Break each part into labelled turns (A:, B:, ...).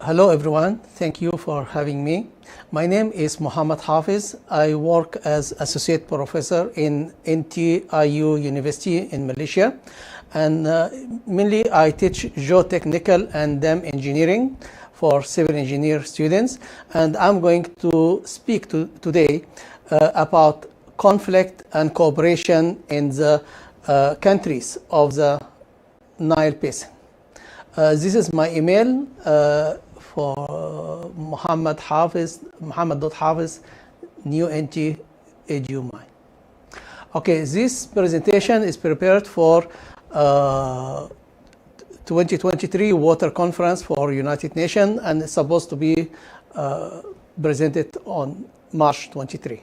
A: Hello everyone, thank you for having me. My name is محمد حافظ. I work as associate professor in NTIU University in Malaysia, and mainly I teach geotechnical and dam engineering for civil engineer students, and I'm going to speak today about conflict and cooperation in the countries of the Nile Basin. This is my email for Muhammad Hafiz, Muhammad.Hafiz, new NT EduMine. Okay, this presentation is prepared for 2023 Water Conference for United Nations, and it's supposed to be presented on March 23.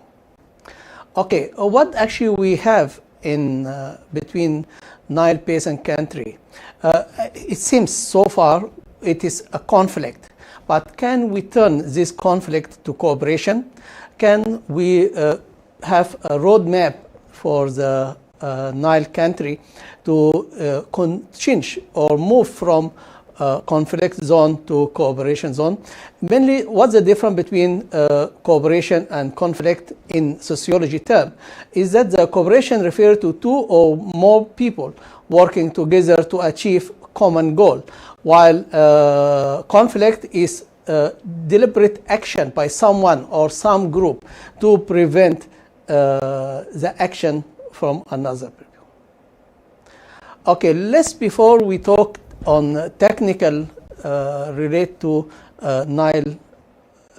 A: Okay, what actually we have in between Nile Basin country? It seems so far it is a conflict, but can we turn this conflict to cooperation? Can we have a roadmap for the Nile country to change or move from conflict zone to cooperation zone? Mainly, what's the difference between cooperation and conflict in sociology term? Is that the cooperation refers to two or more people working together to achieve common goal, while conflict is deliberate action by someone or some group to prevent the action from another people. Okay, before we talk on technical relate to Nile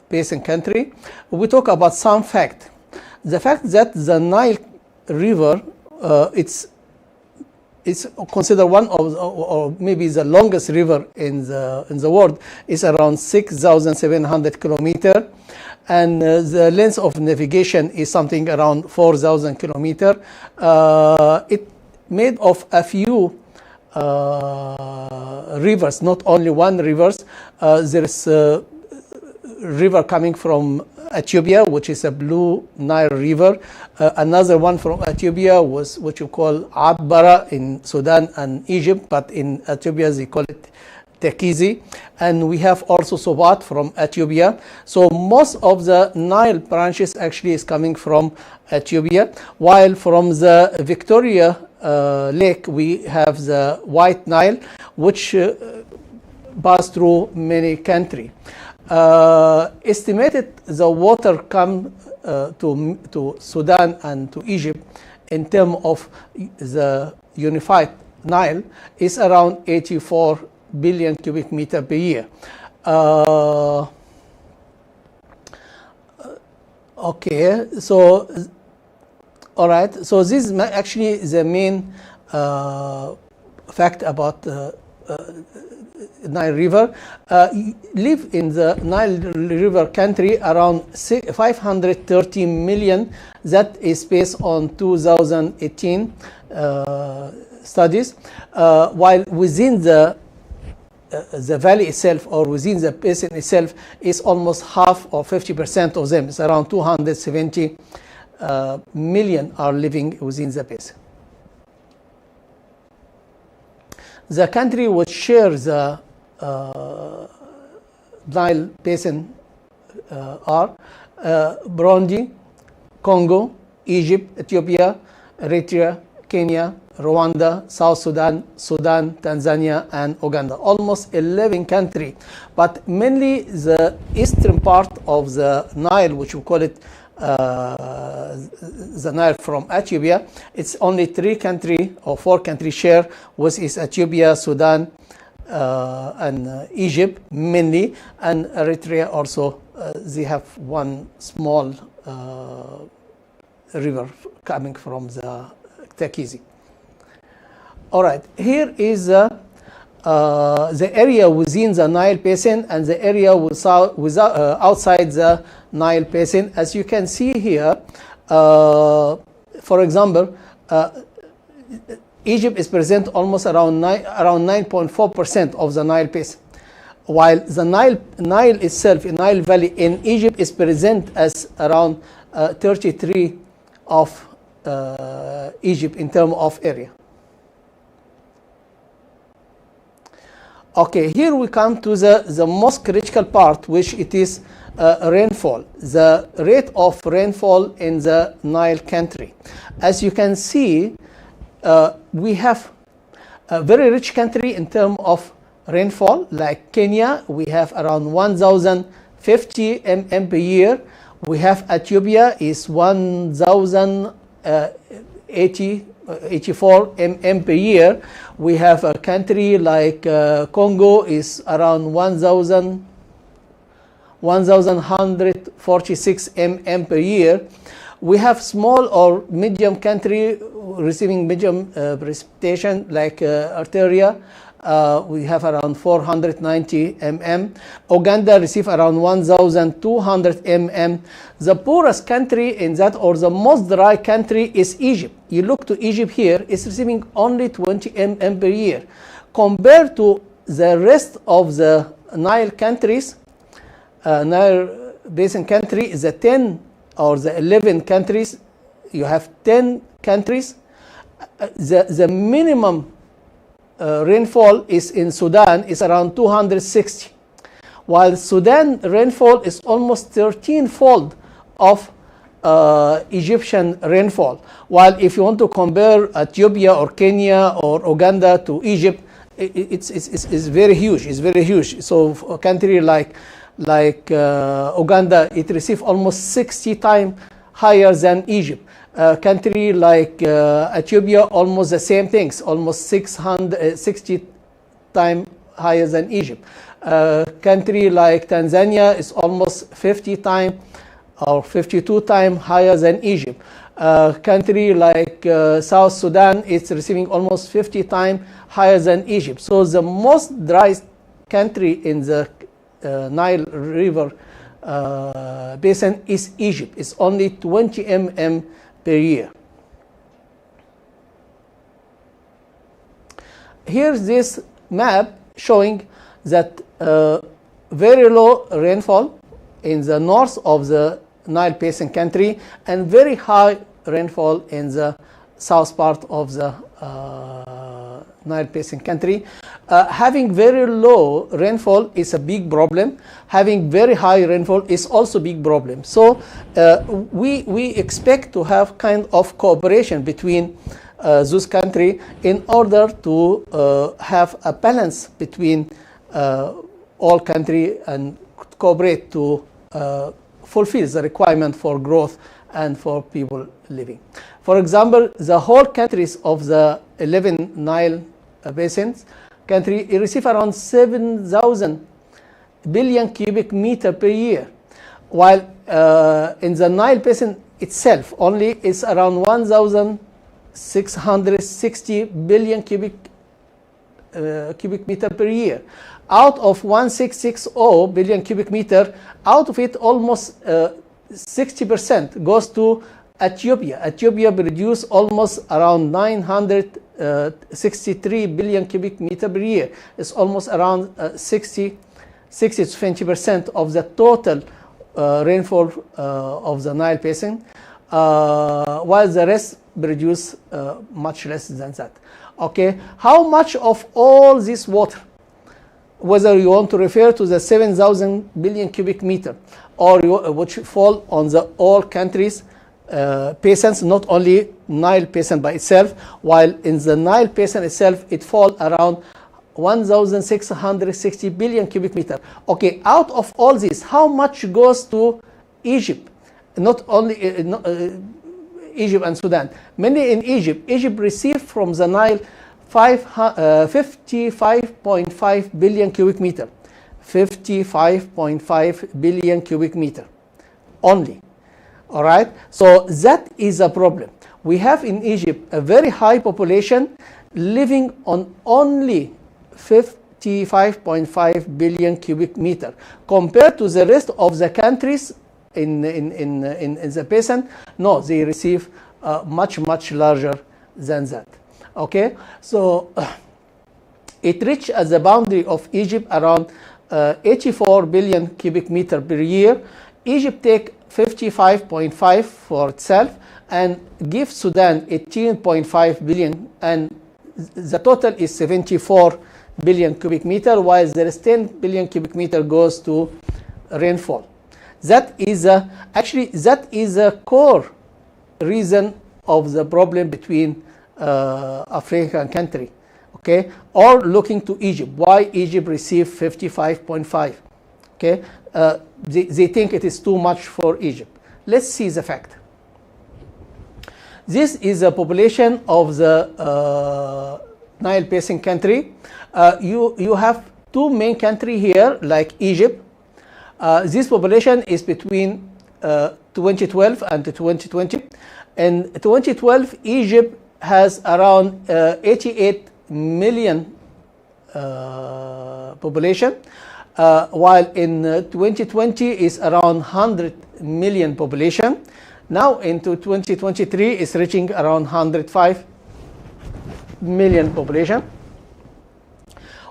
A: Basin country, we talk about some fact. The fact that the Nile River, it's considered one of, or maybe the longest river in the world, is around 6,700 kilometers, and the length of navigation is something around 4,000 kilometers. It made of a few rivers, not only one rivers. There is a river coming from Ethiopia, which is a Blue Nile River. Another one from Ethiopia was what you call Atbara in Sudan and Egypt, but in Ethiopia they call it Tekizi. And we have also Sobat from Ethiopia. So most of the Nile branches actually is coming from Ethiopia, while from the Victoria Lake we have the White Nile, which pass through many countries. Estimated the water come to Sudan and to Egypt in terms of the unified Nile is around 84 billion cubic meter per year. Okay, so all right, so this is actually the main fact about Nile River. Live in the Nile River country around 530 million. That is based on 2018 studies, while within the valley itself, or within the basin itself, is almost half or 50% of them. It's around 270 million are living within the basin. The country which shares the Nile Basin are Burundi, Congo, Egypt, Ethiopia, Eritrea, Kenya, Rwanda, South Sudan, Tanzania, and Uganda. Almost 11 countries, but mainly the eastern part of the Nile, which we call it the Nile from Ethiopia, it's only 3 countries or 4 countries share, which is Ethiopia, Sudan, and Egypt mainly, and Eritrea also. They have one small river coming from the Tekizi. All right, here is the area within the Nile Basin and the area outside the Nile Basin. As you can see here, for example, Egypt is present almost around 9.4% of the Nile Basin, while the Nile itself, in Nile Valley in Egypt, is present as around 33 of Egypt in terms of area. Okay, here we come to the most critical part, which it is rainfall, the rate of rainfall in the Nile country. As you can see, we have a very rich country in terms of rainfall. Like Kenya, we have around 1,050 mm per year. We have Ethiopia is 1,084 mm per year. We have a country like Congo is around 1,146 mm per year. We have small or medium country receiving medium precipitation like Eritrea. We have around 490 mm. Uganda receive around 1,200 mm. The poorest country in that, or the most dry country, is Egypt. You look to Egypt here, it's receiving only 20 mm per year. Compared to the rest of the Nile countries, Nile Basin country, the 10 or the 11 countries, you have 10 countries. The minimum rainfall is in Sudan is around 260, while Sudan rainfall is almost 13-fold of Egyptian rainfall. While if you want to compare Ethiopia or Kenya or Uganda to Egypt, it's very huge. It's very huge. So a country like Uganda, it receives almost 60 times higher than Egypt. Country like Ethiopia, almost the same things, almost 660 times higher than Egypt. Country like Tanzania is almost 50 times or 52 times higher than Egypt. Country like South Sudan is receiving almost 50 times higher than Egypt. So the most dry country in the Nile River basin is Egypt. It's only 20 mm per year. Here's this map showing that very low rainfall in the north of the Nile Basin country and very high rainfall in the south part of the Nile Basin country. Having very low rainfall is a big problem. Having very high rainfall is also a big problem. So we expect to have kind of cooperation between those countries in order to have a balance between all countries and cooperate to fulfill the requirement for growth and for people living. For example, the whole countries of the 11 Nile basins country receive around 7,000 billion cubic meter per year, while in the Nile basin itself only is around 1,660 billion cubic meter per year. Out of 1,660 billion cubic meter, out of it almost 60% goes to Ethiopia. Ethiopia produces almost around 963 billion cubic meter per year. It's almost around 60 to 20% of the total rainfall of the Nile basin, while the rest produce much less than that. Okay, how much of all this water, whether you want to refer to the 7,000 billion cubic meter or which fall on the all countries basins, not only Nile basin by itself, while in the Nile basin itself it falls around 1,660 billion cubic meter. Okay, out of all this, how much goes to Egypt? Not only Egypt and Sudan. Mainly in Egypt. Egypt received from the Nile 55.5 billion cubic meter. 55.5 billion cubic meter only. All right, so that is a problem. We have in Egypt a very high population living on only 55.5 billion cubic meter compared to the rest of the countries in the basin. No, they receive much larger than that. Okay, so it reached at the boundary of Egypt around 84 billion cubic meter per year. Egypt take 55.5 for itself and give Sudan 18.5 billion, and the total is 74 billion cubic meter, while there is 10 billion cubic meter goes to rainfall. That is actually that is a core reason of the problem between African country, okay, or looking to Egypt. Why Egypt received 55.5? Okay, they think it is too much for Egypt. Let's see the fact. This is the population of the Nile Basin country. You have two main countries here, like Egypt. This population is between 2012 and 2020. In 2012, Egypt has around 88 million population, while in 2020 is around 100 million population. Now into 2023 is reaching around 105 million population.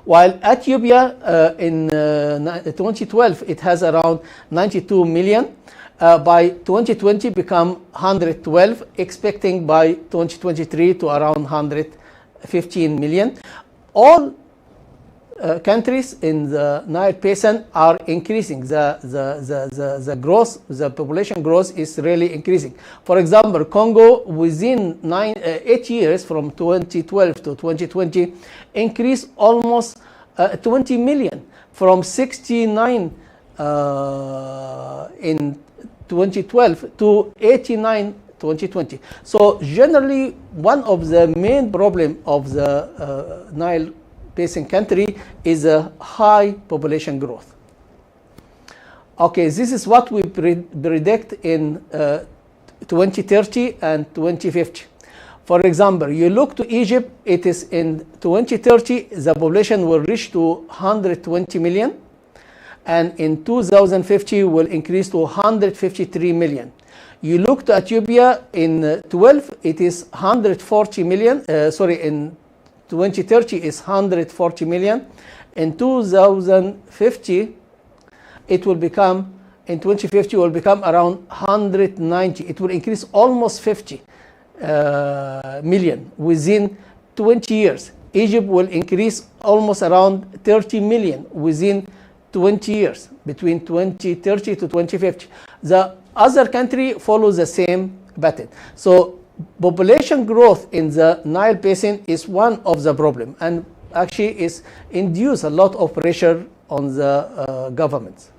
A: While Ethiopia in 2012 it has around 92 million. By 2020 become 112, expecting by 2023 to around 115 million. All countries in the Nile Basin are increasing. The growth, the population growth is really increasing. For example, Congo within 8 years from 2012 to 2020 increased almost 20 million from 69 in 2012 to 89 2020. So generally one of the main problem of the Nile Basin country is a high population growth. Okay, this is what we predict in 2030 and 2050. For example, you look to Egypt, it is in 2030 the population will reach to 120 million, and in 2050 will increase to 153 million. You look to Ethiopia, in 12 it is 140 million, in 2030 is 140 million. In 2050 it will become, in 2050 will become around 190. It will increase almost 50 million within 20 years. Egypt will increase almost around 30 million within 20 years, between 2030 to 2050. The other country follows the same pattern. So population growth in the Nile Basin is one of the problem, and actually is induce a lot of pressure on the governments.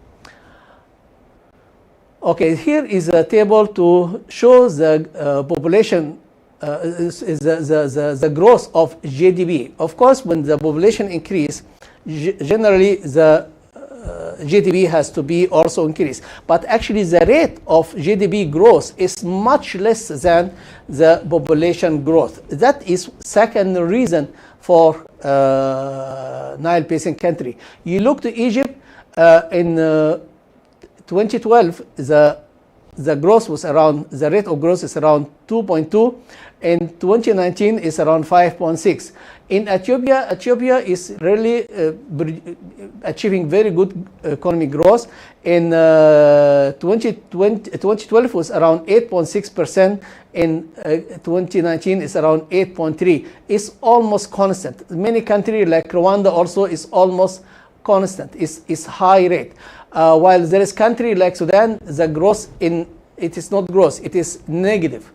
A: Okay, here is a table to show the population, the growth of GDP. Of course, when the population increase, generally the GDP has to be also increased. But actually the rate of GDP growth is much less than the population growth. That is second reason for Nile Basin country. You look to Egypt, in 2012 the growth was around, the rate of growth is around 2.2. In 2019 is around 5.6. In Ethiopia is really achieving very good economic growth. In 2012 was around 8.6%. In 2019 is around 8.3. It's almost constant. Many countries like Rwanda also is almost constant. It's high rate. While there is country like Sudan, the growth it is not growth, it is negative.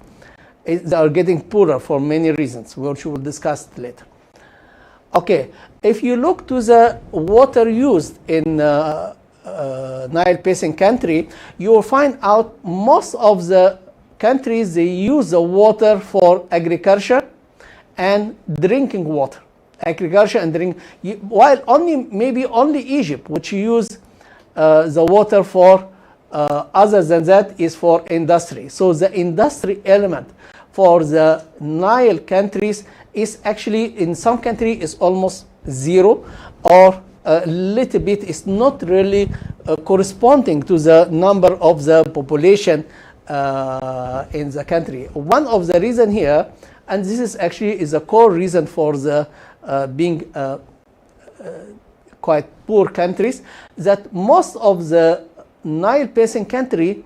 A: They are getting poorer for many reasons, which we will discuss later. Okay, if you look to the water used in Nile Basin country, you will find out most of the countries, they use the water for agriculture and drinking water. Agriculture and drink, while maybe only Egypt, which use the water for, other than that is for industry. So the industry element for the Nile countries is actually, in some countries is almost zero, or a little bit, is not really corresponding to the number of the population in the country. One of the reason here, and this is actually is a core reason for the being quite poor countries, that most of the Nile Basin country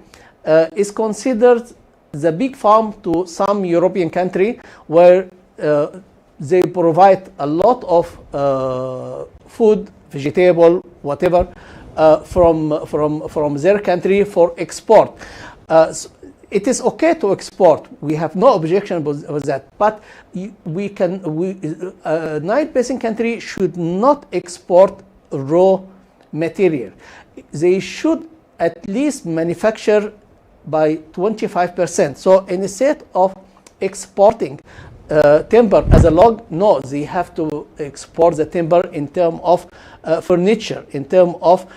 A: is considered the big farm to some European country, where they provide a lot of food, vegetable, whatever, from their country for export. So it is okay to export. We have no objection with that. But Nile Basin country should not export raw material. They should at least manufacture by 25%. So instead of exporting timber as a log, no, they have to export the timber in terms of furniture, in terms of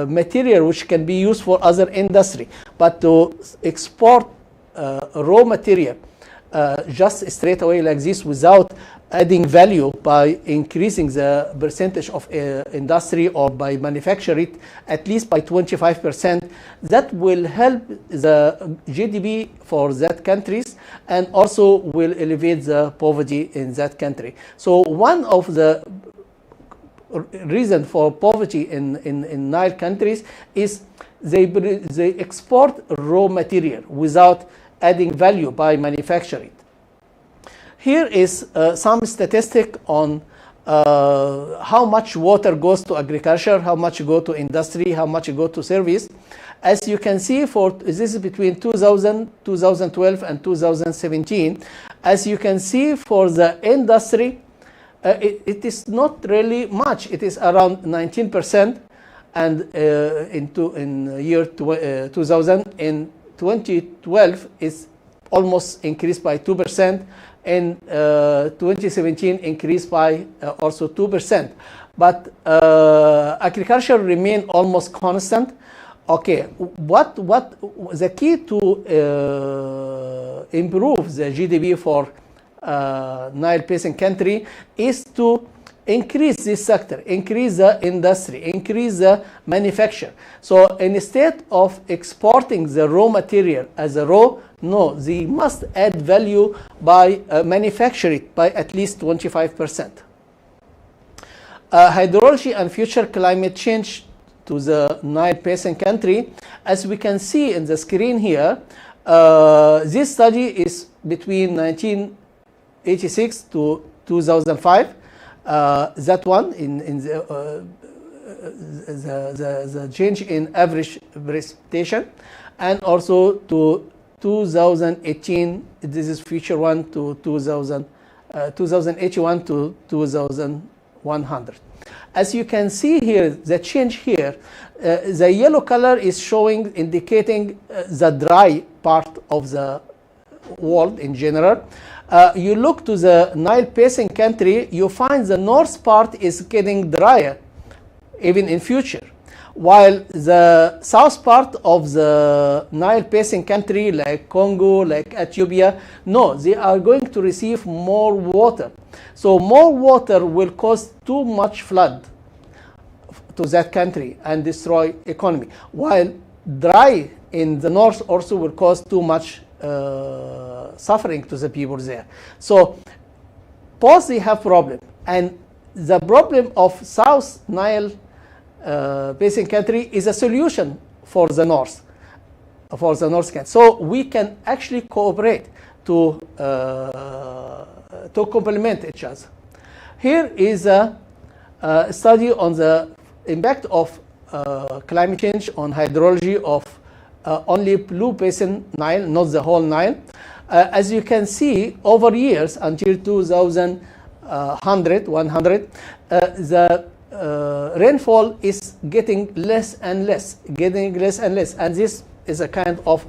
A: material which can be used for other industry. But to export raw material just straight away like this without adding value by increasing the percentage of industry or by manufacture it at least by 25%, that will help the GDP for that countries and also will elevate the poverty in that country. So one of the reason for poverty in Nile countries is they export raw material without adding value by manufacturing. Here is some statistic on how much water goes to agriculture, how much go to industry, how much go to service. As you can see, this is between 2012 and 2017. As you can see, for the industry, it is not really much. It is around 19%, and in year 2000, in 2012, it's almost increased by 2%. In 2017, increased by also 2%. But agriculture remained almost constant. Okay, what the key to improve the GDP for Nile Basin country is to increase this sector, increase the industry, increase the manufacture. So instead of exporting the raw material as a raw, no, they must add value by manufacture it by at least 25%. Hydrology and future climate change to the Nile Basin country. As we can see in the screen here, this study is between 1986 to 2005. That one in the change in average precipitation, and also to 2018. This is future one to 2081 to 2100. As you can see here, the change here, the yellow color is showing, indicating the dry part of the world in general. You look to the Nile Basin country, you find the north part is getting drier, even in future. While the south part of the Nile Basin country, like Congo, like Ethiopia, no, they are going to receive more water. So more water will cause too much flood to that country and destroy economy. While dry in the north also will cause too much suffering to the people there. So both they have problem, and the problem of South Nile Basin country is a solution for the north, country. So we can actually cooperate to complement each other. Here is a study on the impact of climate change on hydrology of only Blue Basin Nile, not the whole Nile. As you can see, over years until 100, the rainfall is getting less and less, and this is a kind of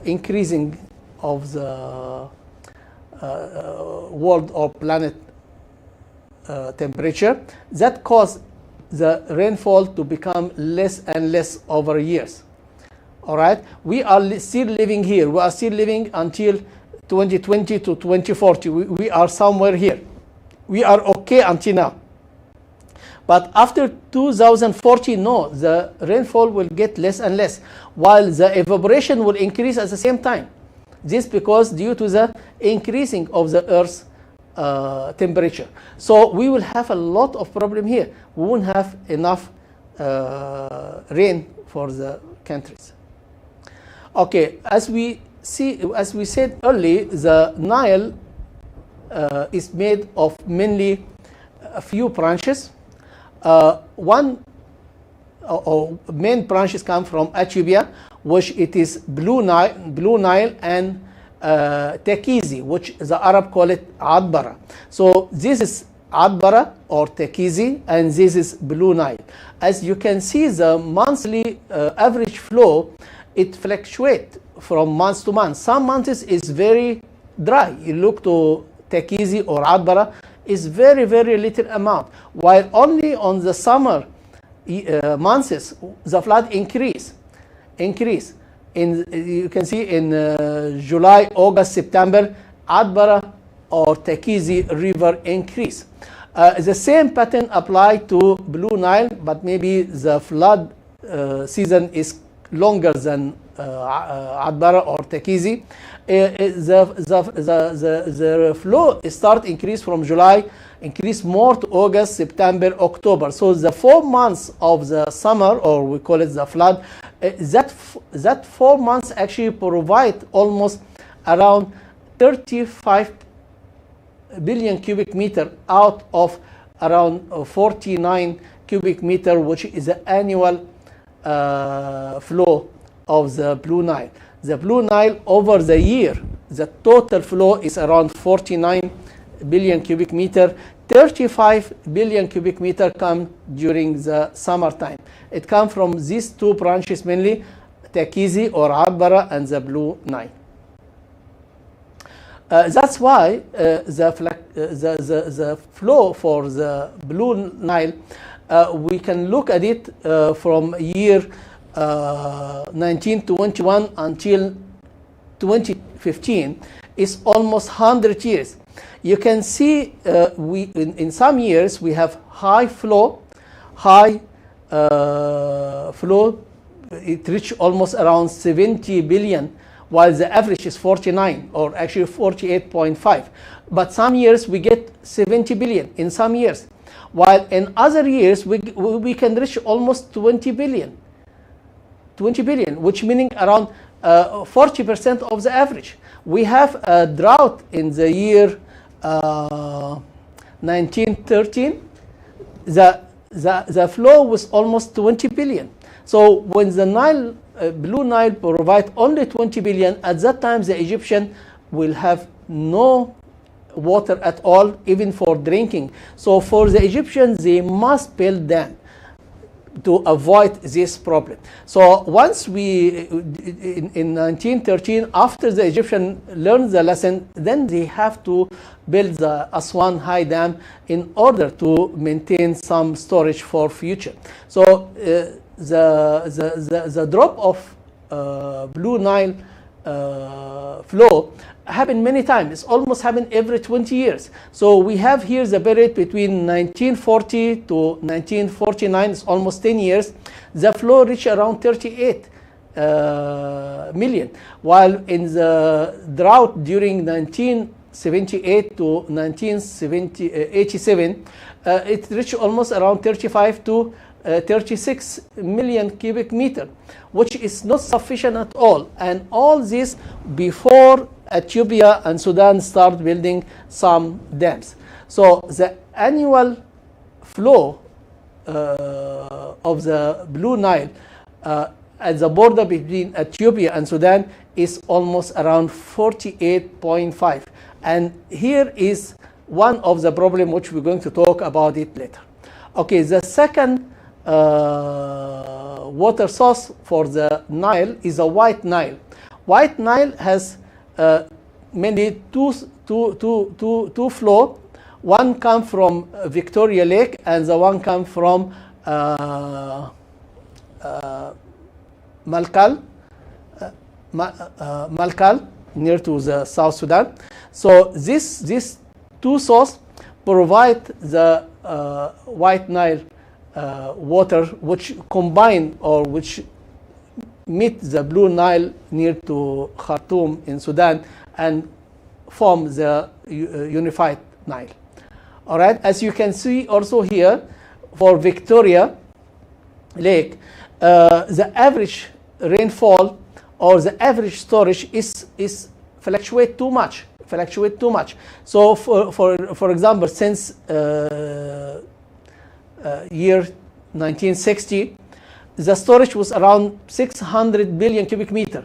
A: increasing of the world or planet temperature that cause the rainfall to become less and less over years. All right, we are still living here. We are still living until 2020 to 2040. We are somewhere here. We are okay until now. But after 2040, no, the rainfall will get less and less, while the evaporation will increase at the same time. This because due to the increasing of the Earth's temperature. So we will have a lot of problem here. We won't have enough rain for the countries. Okay, as we said earlier, the Nile is made of mainly a few branches. One or main branches come from Ethiopia, which it is Blue Nile and Tekizi, which the Arab call it Adbara. So this is Adbara or Tekizi, and this is Blue Nile. As you can see, the monthly average flow, it fluctuates from month to month. Some months is very dry. You look to Tekizi or Adbara, is very, very little amount, while only on the summer months the flood increase. You can see in July, August, September, Adbara or Tekizi river increase. The same pattern apply to Blue Nile, but maybe the flood season is longer than Adbara or Tekizi. The flow start increase from July, increase more to August, September, October. So the 4 months of the summer, or we call it the flood, that 4 months actually provide almost around 35 billion cubic meter out of around 49 cubic meter, which is the annual flow of the Blue Nile. The Blue Nile over the year, the total flow is around 49 billion cubic meter. 35 billion cubic meter come during the summertime. It comes from these two branches mainly, Tekizi or Adbara and the Blue Nile. That's why the flow for the Blue Nile, we can look at it from year 1921 until 2015 is almost 100 years. You can see in some years we have high flow. It reached almost around 70 billion, while the average is 49 or actually 48.5. But some years we get 70 billion in some years, while in other years we can reach almost 20 billion, which meaning around 40% of the average. We have a drought in the year 1913. The flow was almost 20 billion. So when the Nile, Blue Nile provide only 20 billion, at that time the Egyptian will have no water at all, even for drinking. So for the Egyptians, they must build dam to avoid this problem. So once we, in 1913, after the Egyptian learned the lesson, then they have to build the Aswan High Dam in order to maintain some storage for future. So the drop of Blue Nile flow happened many times. It's almost happened every 20 years. So we have here the period between 1940 to 1949. It's almost 10 years. The flow reached around 38 million, while in the drought during 1978 to 1987, it reached almost around 35 to 36 million cubic meter, which is not sufficient at all. And all this before Ethiopia and Sudan start building some dams. So the annual flow of the Blue Nile at the border between Ethiopia and Sudan is almost around 48.5. And here is one of the problems which we're going to talk about it later. Okay, the second water source for the Nile is a White Nile. White Nile has mainly two flow. One comes from Victoria Lake, and the one comes from Malkal, near to the South Sudan. So these two sources provide the White Nile water, which combine or which meet the Blue Nile near to Khartoum in Sudan and form the unified Nile. All right, as you can see also here for Victoria Lake, the average rainfall or the average storage is fluctuate too much. fluctuate too much. So for example, since year 1960, the storage was around 600 billion cubic meter.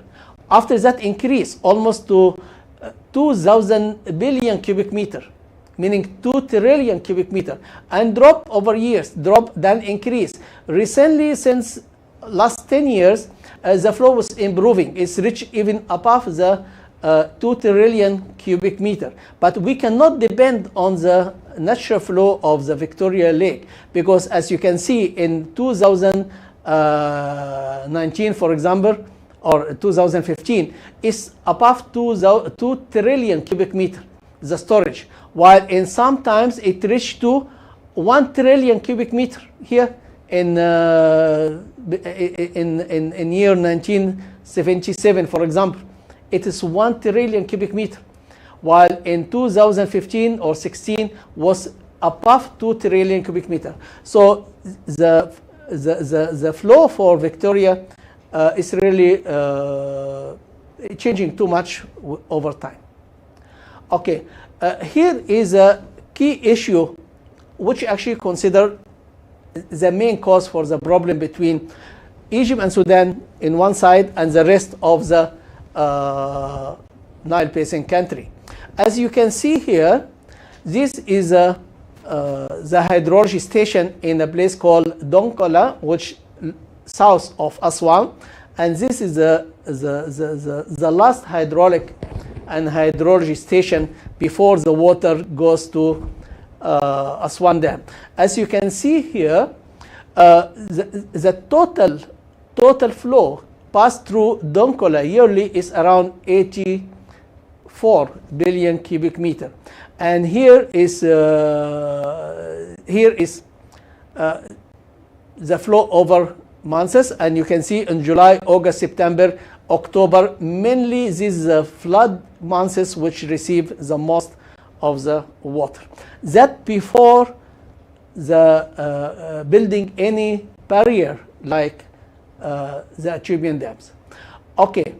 A: After that increase almost to 2,000 billion cubic meter, meaning 2 trillion cubic meter, and drop over years, drop then increase. Recently, since last 10 years, the flow was improving. It's reached even above the 2 trillion cubic meter. But we cannot depend on the natural flow of the Victoria Lake, because as you can see in 2019, for example, or 2015, is above 2 trillion cubic meter, the storage, while in sometimes it reached to 1 trillion cubic meter here in year 1977, for example. It is 1 trillion cubic meter, while in 2015 or 16 was above 2 trillion cubic meter. So the flow for Victoria is really changing too much over time. Okay, here is a key issue which actually consider the main cause for the problem between Egypt and Sudan in one side and the rest of the Nile Basin country. As you can see here, this is the hydrology station in a place called Donkola, which south of Aswan, and this is the last hydraulic and hydrology station before the water goes to Aswan Dam. As you can see here, the total flow passed through Donkola yearly is around 84 billion cubic meter, and here is the flow over months, and you can see in July, August, September, October, mainly these flood months which receive the most of the water. That before the building any barrier like the Ethiopian dams. Okay,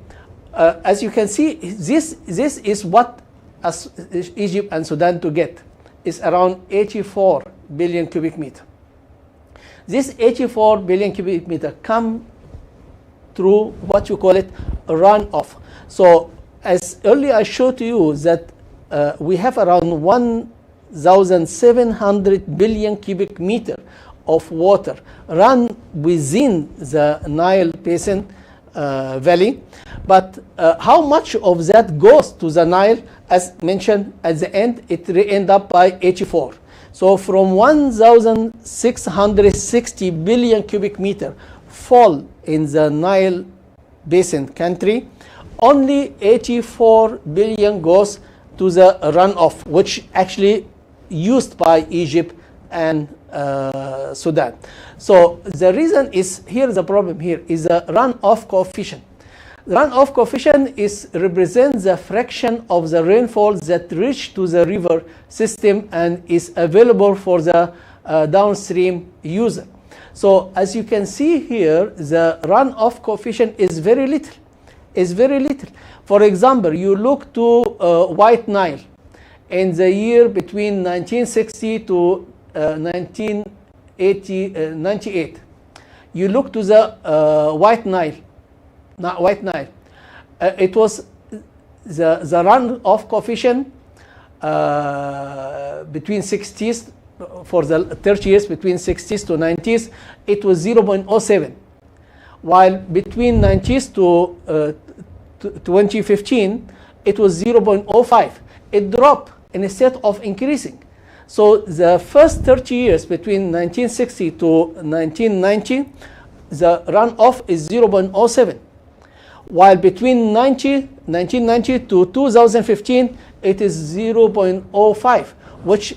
A: as you can see, this is what Egypt and Sudan to get is around 84 billion cubic meter. This 84 billion cubic meter come through what you call it runoff. So as earlier I showed to you that we have around 1,700 billion cubic meter of water run within the Nile Basin valley, but how much of that goes to the Nile? As mentioned at the end, it end up by 84. So from 1,660 billion cubic meter fall in the Nile Basin country, only 84 billion goes to the runoff, which actually used by Egypt and Sudan. So the reason is, here the problem here is a runoff coefficient. The runoff coefficient represents the fraction of the rainfall that reach to the river system and is available for the downstream user. So as you can see here, the runoff coefficient is very little. For example, you look to White Nile in the year between 1960 to 1998. You look to the White Nile. It was the runoff coefficient between 60s, for the 30 years between 60s to 90s, it was 0.07. While between 90s to 2015, it was 0.05. It dropped instead of increasing. So the first 30 years between 1960 to 1990, the runoff is 0.07. While between 1990 to 2015, it is 0.05, which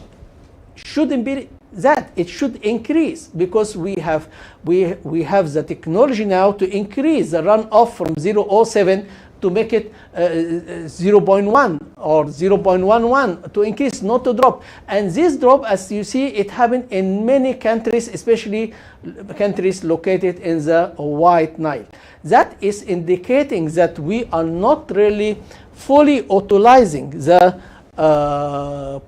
A: shouldn't be that. It should increase, because we have the technology now to increase the runoff from 0.07 to make it 0.1 or 0.11, to increase, not to drop. And this drop, as you see, it happened in many countries, especially countries located in the White Nile. That is indicating that we are not really fully utilizing the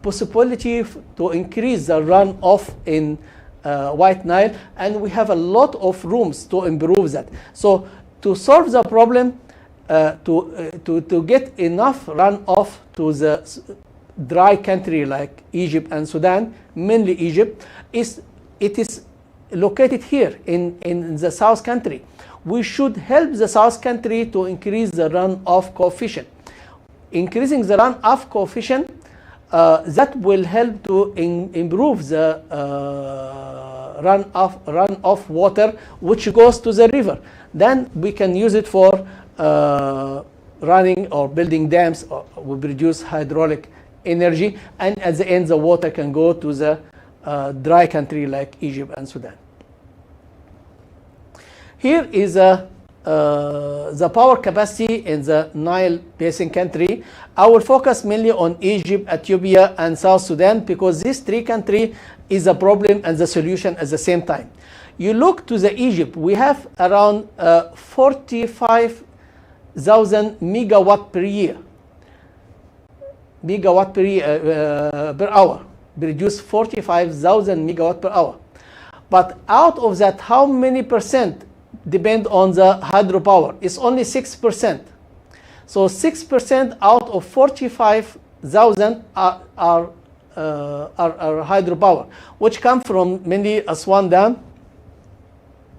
A: possibility to increase the runoff in White Nile, and we have a lot of rooms to improve that. So to solve the problem, to get enough runoff to the dry country like Egypt and Sudan, mainly Egypt, it is located here in the South country. We should help the South country to increase the runoff coefficient. Increasing the runoff coefficient, that will help to improve the runoff water which goes to the river. Then we can use it for running or building dams, or we produce hydraulic energy, and at the end the water can go to the dry country like Egypt and Sudan. Here is the power capacity in the Nile basin country. I will focus mainly on Egypt, Ethiopia, and South Sudan, because these three countries is a problem and the solution at the same time. You look to the Egypt, we have around 45,000 megawatt per year. Megawatt per hour. Produce 45,000 megawatt per hour. But out of that, how many percent depend on the hydropower? It's only 6%. So 6% out of 45,000 are hydropower, which come from mainly Aswan Dam,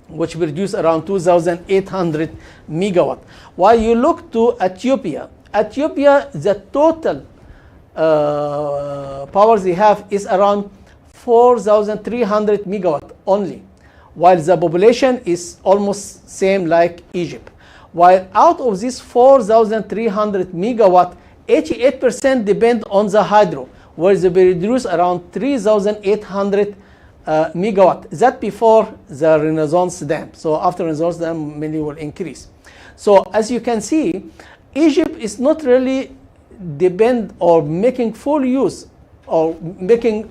A: which produce around 2,800 megawatt. While you look to Ethiopia, the total power they have is around 4,300 megawatt only, while the population is almost same like Egypt. While out of this 4,300 megawatt, 88% depend on the hydro, where they produce around 3,800 megawatt. That before the Renaissance Dam. So after Renaissance Dam, many will increase. So as you can see, Egypt is not really depend or making full use or making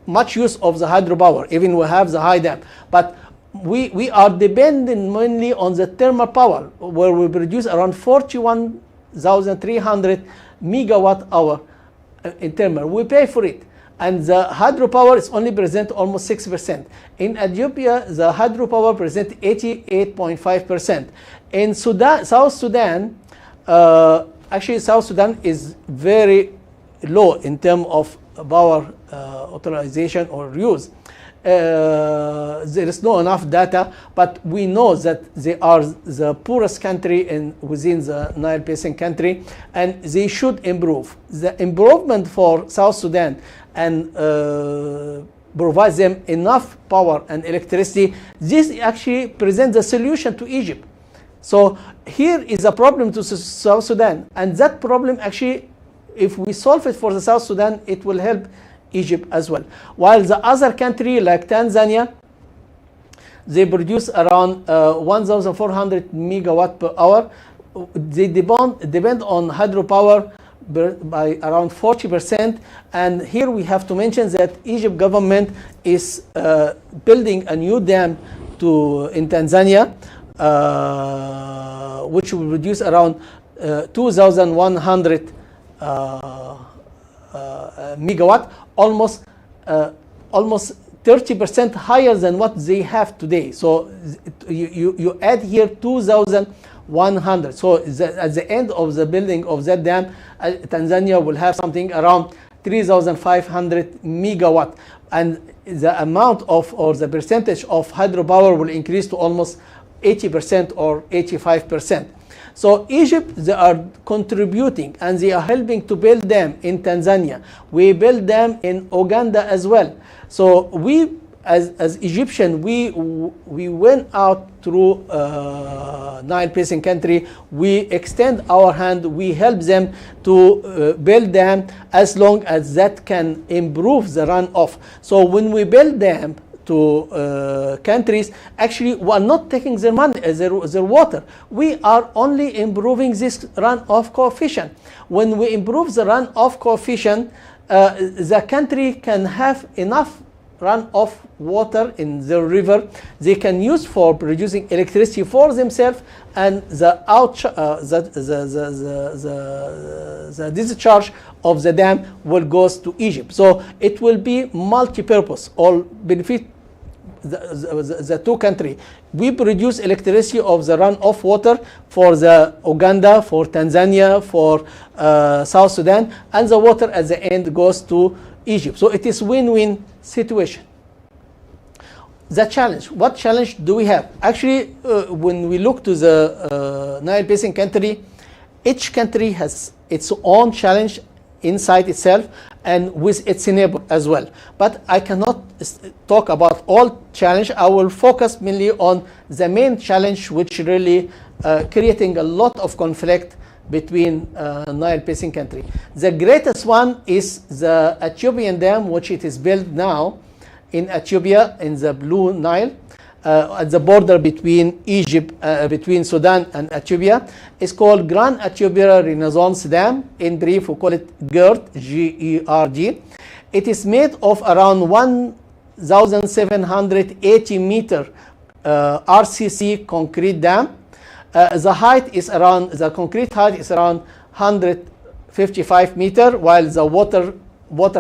A: much use of the hydropower, even we have the high dam. But we are dependent mainly on the thermal power, where we produce around 41,300 megawatt hour in thermal. We pay for it. And the hydropower is only present almost 6%. In Ethiopia, the hydropower present 88.5%. In Sudan, South Sudan, actually South Sudan is very low in terms of power utilization or use. There is no enough data, but we know that they are the poorest country within the Nile Basin country, and they should improve. The improvement for South Sudan and provide them enough power and electricity, this actually presents the solution to Egypt. So here is a problem to South Sudan, and that problem actually, if we solve it for the South Sudan, it will help Egypt as well. While the other country like Tanzania, they produce around 1,400 megawatt per hour. They depend on hydropower by around 40%. And here we have to mention that Egypt government is building a new dam in Tanzania, which will produce around 2,100 megawatt, almost 30% higher than what they have today. So you add here 2,100. So at the end of the building of that dam, Tanzania will have something around 3,500 megawatt, and the amount of, or the percentage of hydropower will increase to almost 80% or 85%. So Egypt, they are contributing and they are helping to build them in Tanzania. We build them in Uganda as well. So we, as Egyptian, we went out through Nile Basin country. We extend our hand. We help them to build them as long as that can improve the runoff. So when we build them to countries, actually we are not taking their money, their water. We are only improving this runoff coefficient. When we improve the runoff coefficient, the country can have enough runoff water in the river they can use for producing electricity for themselves, and the discharge of the dam will go to Egypt. So it will be multi-purpose, all benefit the two countries. We produce electricity of the runoff water for the Uganda, for Tanzania, for South Sudan, and the water at the end goes to Egypt. So it is win-win situation. The challenge, what challenge do we have? Actually, when we look to the Nile Basin country, each country has its own challenge inside itself and with its neighbor as well. But I cannot talk about all challenge. I will focus mainly on the main challenge, which really creating a lot of conflict between Nile Basin country. The greatest one is the Ethiopian dam, which it is built now in Ethiopia in the Blue Nile, at the border between Egypt, between Sudan and Ethiopia. It's called Grand Ethiopia Renaissance Dam. In brief, we call it GERD, G-E-R-D. It is made of around 1,780 meter RCC concrete dam. The height is around, the concrete height is around 155 meter, while the water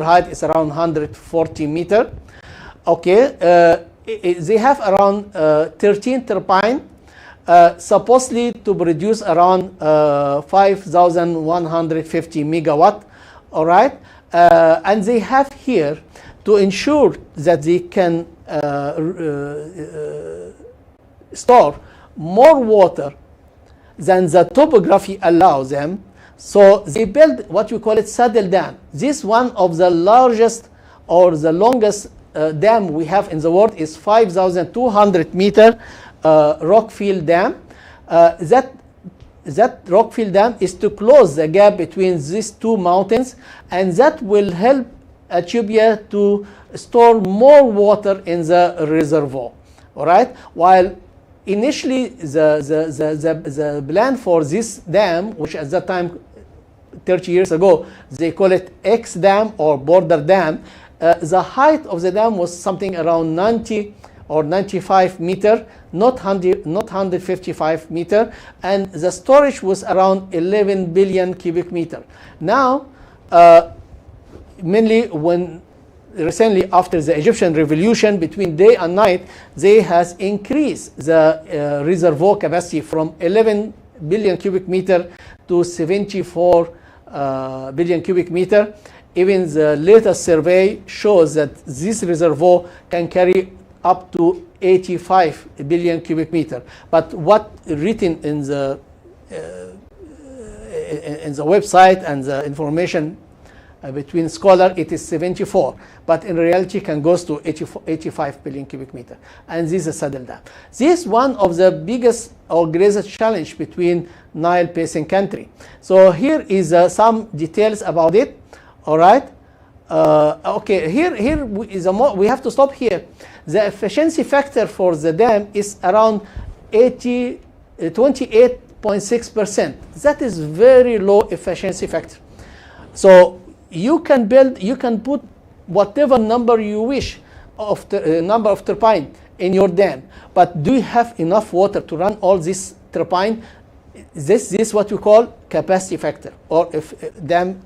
A: height is around 140 meter. Okay, they have around 13 turbines, supposedly to produce around 5,150 megawatt. All right, and they have here to ensure that they can store more water than the topography allows them. So they build what we call it saddle dam. This one of the largest or the longest dam we have in the world is 5,200 meter rockfield dam. That rockfield dam is to close the gap between these two mountains, and that will help Ethiopia to store more water in the reservoir. All right, while initially the plan for this dam, which at that time 30 years ago they call it X dam or border dam, the height of the dam was something around 90 or 95 meter, not 155 meter, and the storage was around 11 billion cubic meter. Now, mainly when recently after the Egyptian revolution, between day and night, they has increased the reservoir capacity from 11 billion cubic meter to 74 billion cubic meter. Even the latest survey shows that this reservoir can carry up to 85 billion cubic meter. But what written in the website and the information between scholars, it is 74, but in reality can goes to 85 billion cubic meter. And this is a saddle dam. This is one of the biggest or greatest challenge between Nile Basin country. So here is some details about it. All right. Okay. Here is we have to stop here. The efficiency factor for the dam is around 28.6%. That is very low efficiency factor. So you can put whatever number you wish of the number of turbine in your dam, but do you have enough water to run all this turbine? This is what we call capacity factor or dam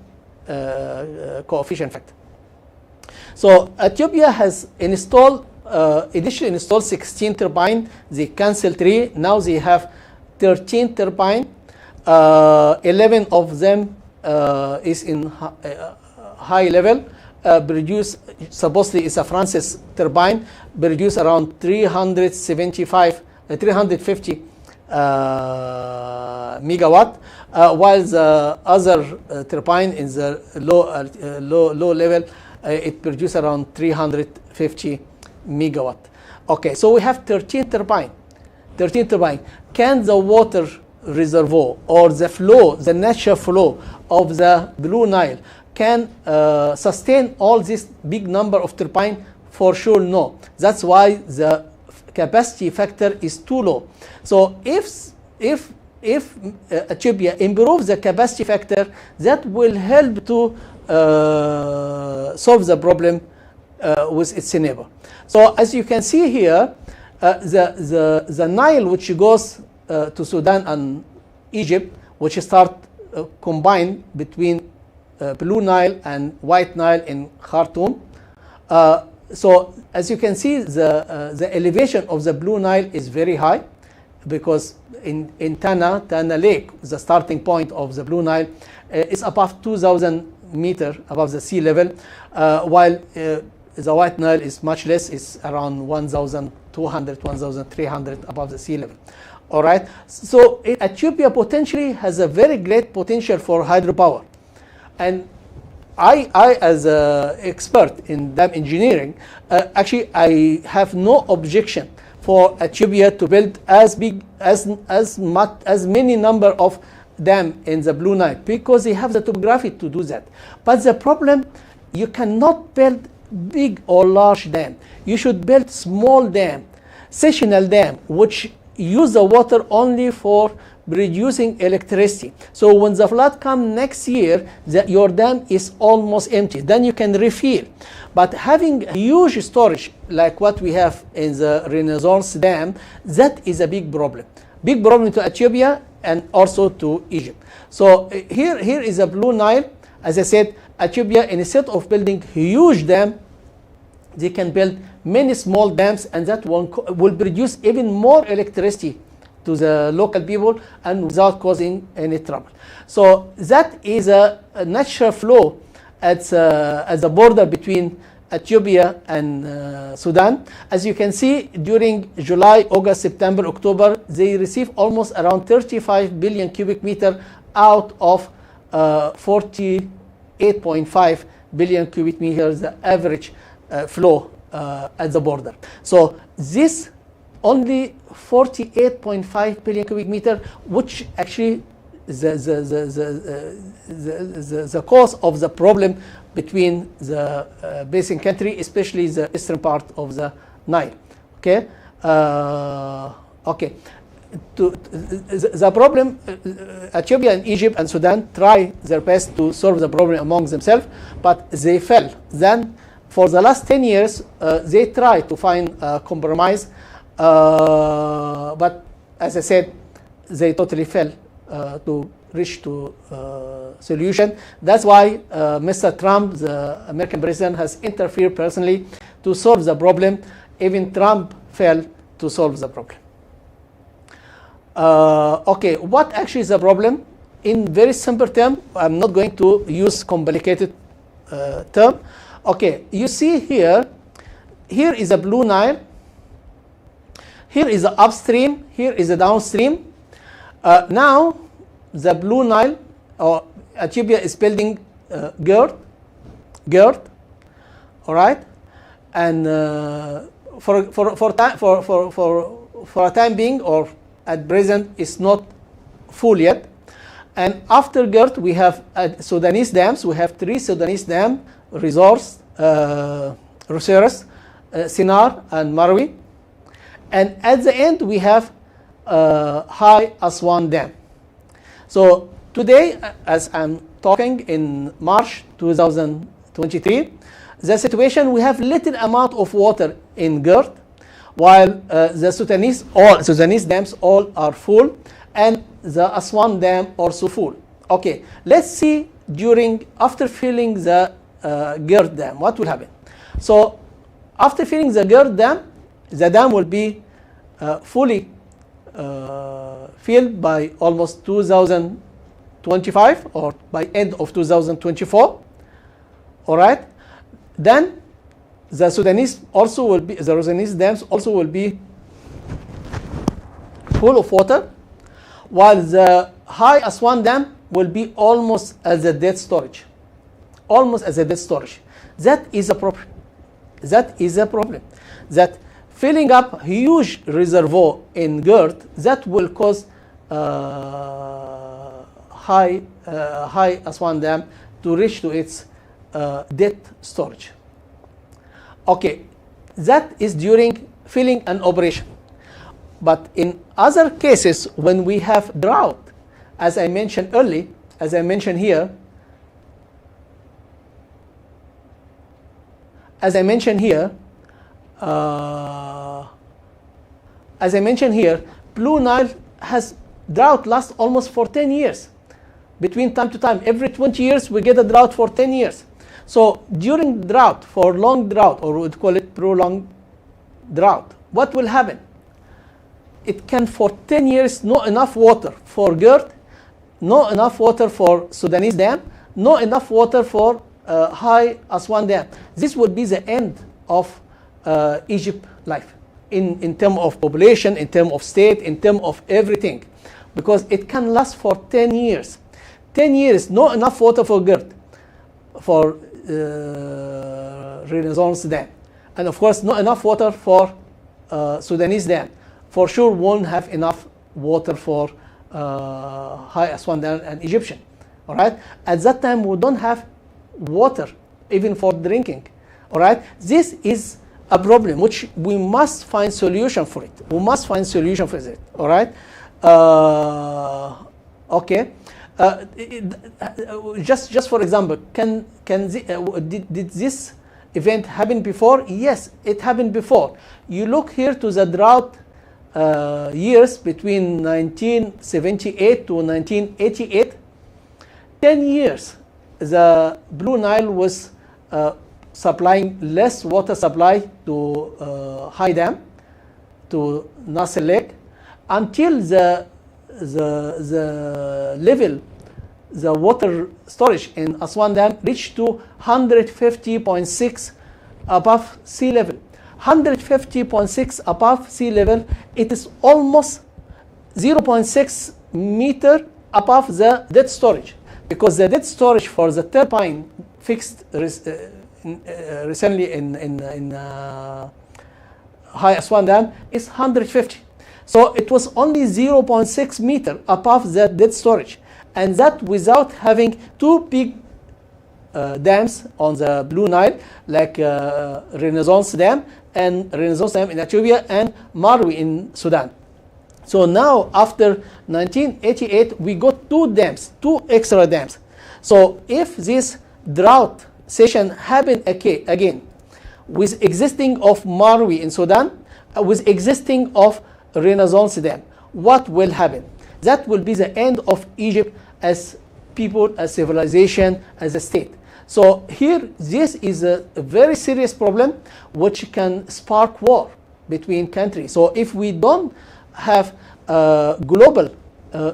A: coefficient factor. So Ethiopia has initially installed 16 turbines. They canceled 3. Now they have 13 turbines. 11 of them is in high level. Supposedly is a Francis turbine, produce around 350 megawatt, while the other turbine in the low level, it produces around 350 megawatt. Okay, so we have 13 turbine. Can the water reservoir or the flow, the natural flow of the Blue Nile can sustain all this big number of turbine? For sure, no. That's why the capacity factor is too low. So if Ethiopia improves the capacity factor, that will help to solve the problem with its neighbor. So as you can see here, the Nile, which goes to Sudan and Egypt, which start combined between Blue Nile and White Nile in Khartoum. So as you can see, the elevation of the Blue Nile is very high, because in Tana Lake, the starting point of the Blue Nile, is above 2,000 meters above the sea level, while the White Nile is much less, it's around 1,200, 1,300 above the sea level. All right, so Ethiopia potentially has a very great potential for hydropower. And I as an expert in dam engineering, actually I have no objection for Ethiopia to build as many number of dam in the Blue Nile, because they have the topography to do that. But the problem, you cannot build big or large dam. You should build small dam, sectional dam, which use the water only for producing electricity. So when the flood comes next year, your dam is almost empty. Then you can refill. But having huge storage like what we have in the Renaissance Dam, that is a big problem. Big problem to Ethiopia and also to Egypt. So here is a Blue Nile. As I said, Ethiopia, instead of building huge dam, they can build many small dams, and that one will produce even more electricity to the local people and without causing any trouble. So that is a natural flow at the border between Ethiopia and Sudan. As you can see, during July, August, September, October, they receive almost around 35 billion cubic meter out of 48.5 billion cubic meters, the average flow at the border. So this only 48.5 billion cubic meter, which actually the cause of the problem between the basin country, especially the eastern part of the Nile. Okay, okay. The problem, Ethiopia and Egypt and Sudan try their best to solve the problem among themselves, but they fail. Then, for the last 10 years, they try to find a compromise, but as I said, they totally fail to reach to solution. That's why Mr. Trump, the American president, has interfered personally to solve the problem. Even Trump failed to solve the problem. Okay, what actually is the problem? In very simple term, I'm not going to use complicated term. Okay, you see here is a Blue Nile, here is the upstream, here is the downstream. Now, the Blue Nile, or Ethiopia is building GERD, all right, and for a time being, or at present, is not full yet. And after GERD, we have Sudanese dams. We have 3 Sudanese dams: Resource, Roseras, Sinar, and Marwi. And at the end, we have High Aswan Dam. So today, as I'm talking in March 2023, the situation, we have little amount of water in GERD, while the Sudanese dams all are full, and the Aswan Dam also full. Okay, let's see after filling the GERD dam, what will happen? So after filling the GERD dam, the dam will be fully filled by almost 2025 or by end of 2024. All right. Then the Sudanese dams also will be full of water, while the High Aswan Dam will be almost as a dead storage. Almost as a dead storage. That is a problem. That is a problem. That filling up huge reservoir in GERD, that will cause High Aswan Dam to reach to its dead storage. Okay, that is during filling and operation. But in other cases, when we have drought, as I mentioned earlier, as I mentioned here, Blue Nile has drought lasts almost for 10 years. Between time to time, every 20 years, we get a drought for 10 years. So during drought, for long drought, or we'd call it prolonged drought, what will happen? It can for 10 years not enough water for GERD, not enough water for Sudanese dam, not enough water for High Aswan Dam. This would be the end of Egypt life in terms of population, in terms of state, in terms of everything, because it can last for 10 years. 10 years, not enough water for GERD, for Renaissance Dam, and of course not enough water for Sudanese Dam. For sure won't have enough water for High Aswan Dam and Egyptian. All right. At that time, we don't have water even for drinking. All right. This is a problem which we must find solution for it. We must find solution for it. All right. Okay. Just for example, did this event happen before? Yes, it happened before. You look here to the drought years between 1978 to 1988. 10 years, the Blue Nile was supplying less water supply to High Dam, to Nasser Lake, until the level, the water storage in Aswan Dam reached to 150.6 above sea level. 150.6 above sea level, it is almost 0.6 meter above the dead storage, because the dead storage for the turbine fixed recently in High Aswan Dam is 150. So it was only 0.6 meter above the dead storage, and that without having two big dams on the Blue Nile, like Renaissance Dam and Renaissance Dam in Ethiopia and Marwi in Sudan. So now after 1988, we got two dams, two extra dams. So if this drought session happen again with existing of Marwi in Sudan, with existing of Renaissance Dam, what will happen? That will be the end of Egypt as people, as civilization, as a state. So here, this is a very serious problem which can spark war between countries. So if we don't have a global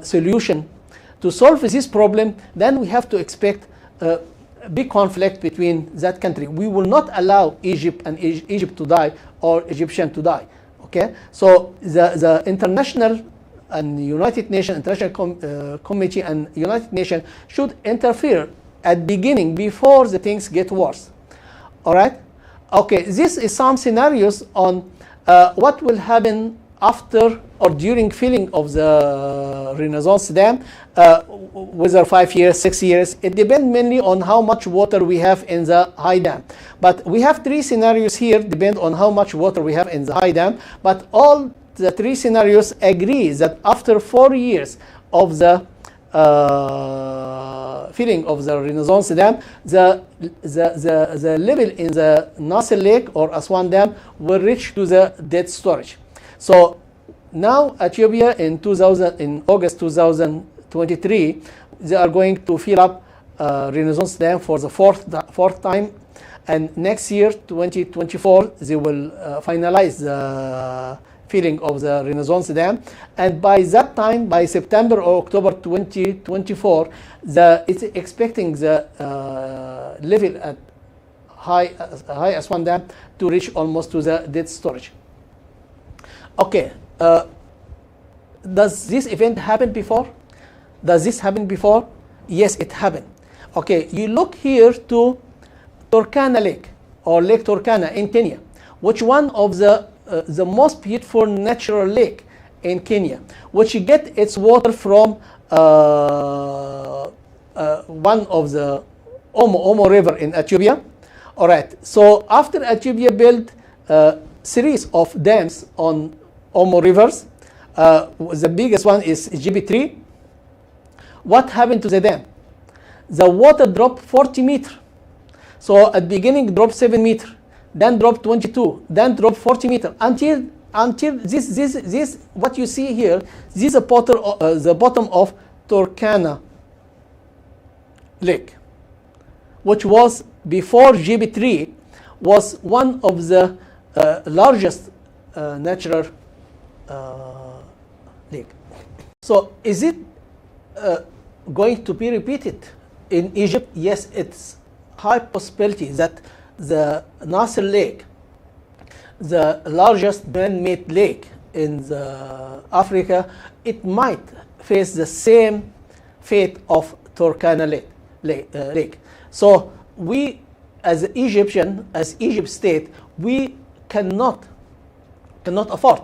A: solution to solve this problem, then we have to expect a big conflict between that country. We will not allow Egypt and Egypt to die, or Egyptian to die. Okay, so the international and United Nations, International Committee and United Nations should interfere at beginning before the things get worse. All right. Okay, this is some scenarios on what will happen after or during filling of the Renaissance Dam, whether 5 years, 6 years. It depends mainly on how much water we have in the High Dam. But we have three scenarios here, depend on how much water we have in the High Dam. But all the three scenarios agree that after 4 years of the filling of the Renaissance Dam, the level in the Nasser Lake or Aswan Dam will reach to the dead storage. So now Ethiopia in August 2023, they are going to fill up Renaissance Dam for the fourth time, and next year 2024 they will finalize the filling of the Renaissance Dam, and by that time, by September or October 2024, it's expecting the level at High Aswan Dam to reach almost to the dead storage. Okay, does this event happen before? Does this happen before? Yes, it happened. Okay, you look here to Turkana Lake or Lake Turkana in Kenya, which one of the most beautiful natural lake in Kenya, which get its water from one of the Omo River in Ethiopia. All right, so after Ethiopia built a series of dams on Omo rivers, the biggest one is GB3. What happened to the dam? The water dropped 40 meters. So at the beginning dropped 7 meters. then drop 22, then drop 40 meters until this what you see here. This is the bottom of Turkana Lake, which was before GB3 was one of the largest natural lake. So is it going to be repeated in Egypt? Yes, it's high possibility that the Nasser Lake, the largest man-made lake in Africa, it might face the same fate of Turkana Lake. So we, as Egyptian, as Egypt state, we cannot afford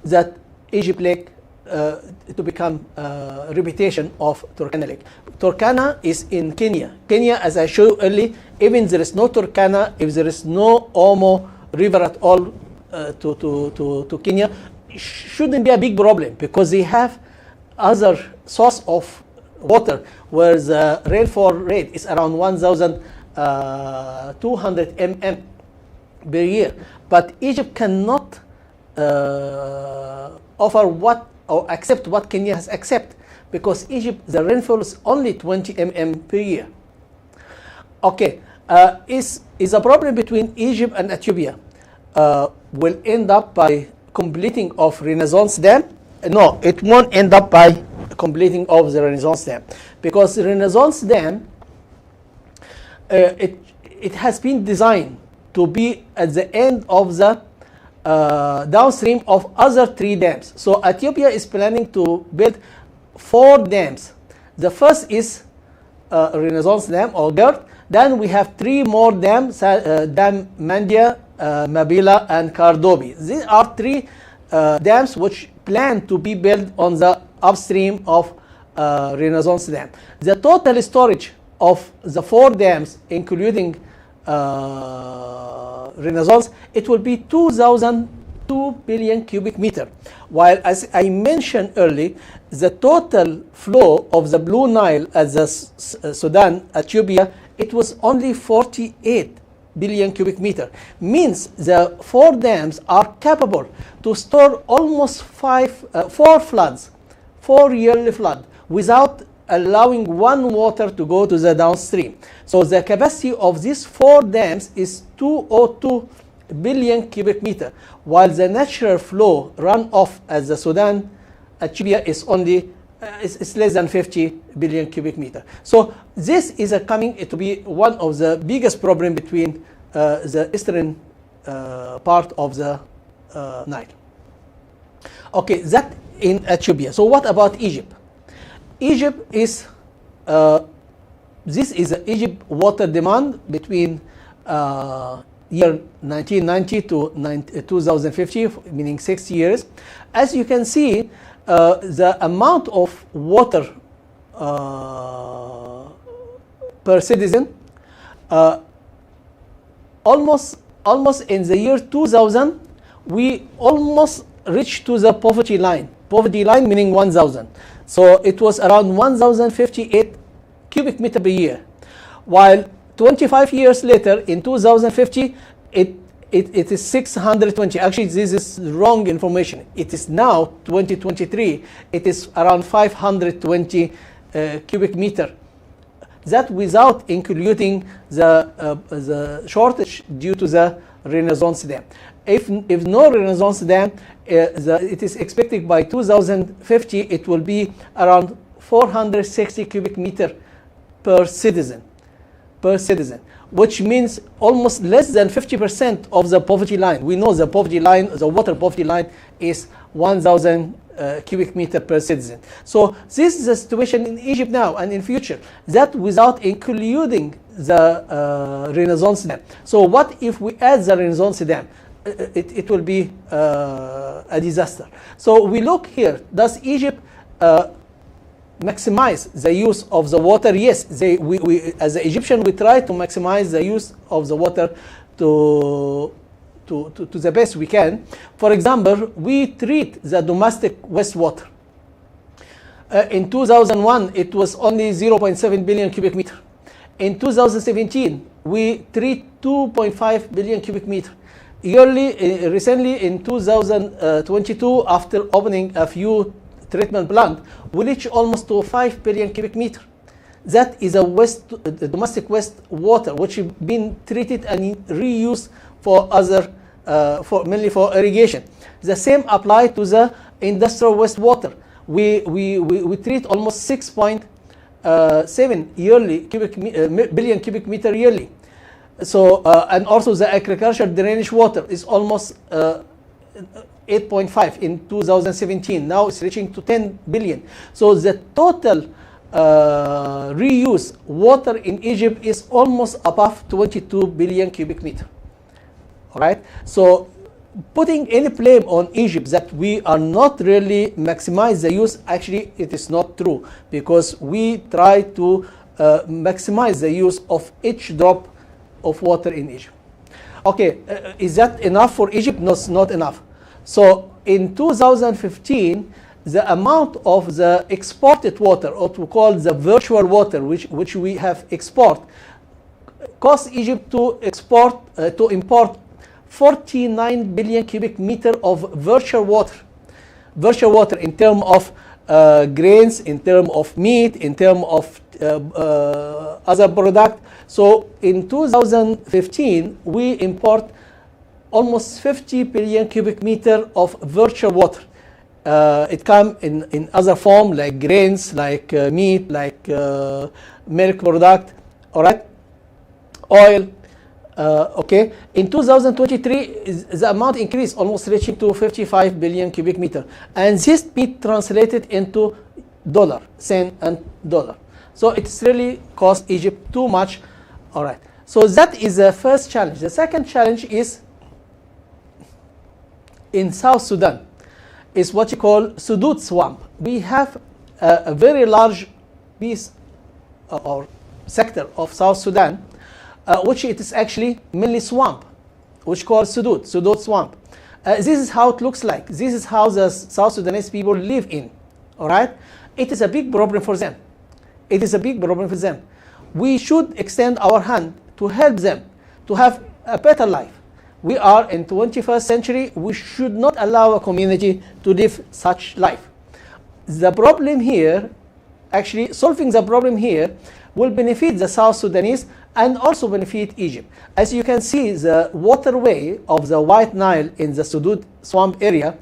A: that Egypt Lake to become a reputation of Turkana Lake. Turkana is in Kenya. Kenya, as I showed you earlier, even there is no Turkana, if there is no Omo river at all to Kenya, shouldn't be a big problem, because they have other source of water where the rainfall rate is around 1,200 mm per year. But Egypt cannot offer what or accept what Kenya has accepted, because Egypt, the rainfall is only 20 mm per year. Okay, is a problem between Egypt and Ethiopia will end up by completing of Renaissance Dam? No, it won't end up by completing of the Renaissance Dam, because the Renaissance Dam it has been designed to be at the end of the downstream of other 3 dams. So Ethiopia is planning to build 4 dams. The first is Renaissance Dam or GERD. Then we have 3 more dams, Dam Mandia, Mabila, and Kardobi. These are 3 dams which plan to be built on the upstream of Renaissance Dam. The total storage of the 4 dams, including Renaissance, it will be 2 billion cubic meter. While, as I mentioned earlier, the total flow of the Blue Nile at the Sudan, Ethiopia, it was only 48 billion cubic meter. Means the 4 dams are capable to store almost 4 floods, 4 yearly flood, without allowing one water to go to the downstream. So the capacity of these 4 dams is 202 billion cubic meter, while the natural flow runoff as the Sudan, Ethiopia is only it's less than 50 billion cubic meter. So this is coming to be one of the biggest problem between the eastern part of the Nile. Okay, that in Ethiopia. So what about Egypt? Egypt is this is Egypt water demand between year 1990 to 2050, meaning 6 years. As you can see, the amount of water per citizen almost in the year 2000 we almost reached to the poverty line meaning 1,000. So it was around 1,058 cubic meter per year, while 25 years later in 2050 it is 620. Actually, this is wrong information. It is now 2023, it is around 520 cubic meter. That without including the shortage due to the Renaissance Dam. If no Renaissance Dam, it is expected by 2050 it will be around 460 cubic meter per citizen, which means almost less than 50% of the poverty line. We know the poverty line, the water poverty line is 1,000 cubic meter per citizen. So this is the situation in Egypt now and in future, that without including the Renaissance Dam. So what if we add the Renaissance Dam? It will be a disaster. So we look here, does Egypt maximize the use of the water? Yes, we as the Egyptian, we try to maximize the use of the water to the best we can. For example, we treat the domestic wastewater. In 2001, it was only 0.7 billion cubic meter. In 2017, we treat 2.5 billion cubic meter. Yearly, recently in 2022, after opening a few treatment plants, we reach almost to 5 billion cubic meter. That is a domestic waste water which has been treated and reused for other, mainly for irrigation. The same apply to the industrial wastewater. We treat almost 6.7 billion cubic meter yearly. So and also the agricultural drainage water is almost 8.5 in 2017. Now it's reaching to 10 billion. So the total reuse water in Egypt is almost above 22 billion cubic meter. All right. So putting any blame on Egypt that we are not really maximize the use, actually it is not true, because we try to maximize the use of each drop of water in Egypt. Okay, is that enough for Egypt? No, it's not enough. So in 2015, the amount of the exported water, or what we call the virtual water, which we have export, cost Egypt to import 49 billion cubic meter of virtual water. Virtual water in terms of grains, in terms of meat, in terms of other product. So in 2015, we import almost 50 billion cubic meter of virtual water. It comes in other form like grains, like meat, like milk product, all right, oil. Okay, in 2023, the amount increased, almost reaching to 55 billion cubic meter, and this be translated into dollar, cent and dollar. So it's really cost Egypt too much. All right. So that is the first challenge. The second challenge is in South Sudan, is what you call Sudut swamp. We have a very large piece or sector of South Sudan, which it is actually mainly swamp, which called Sudut swamp. This is how it looks like. This is how the South Sudanese people live in. All right. It is a big problem for them. It is a big problem for them. We should extend our hand to help them to have a better life. We are in 21st century. We should not allow a community to live such life. The problem here, actually solving the problem here, will benefit the South Sudanese and also benefit Egypt. As you can see, the waterway of the White Nile in the Sudut swamp area,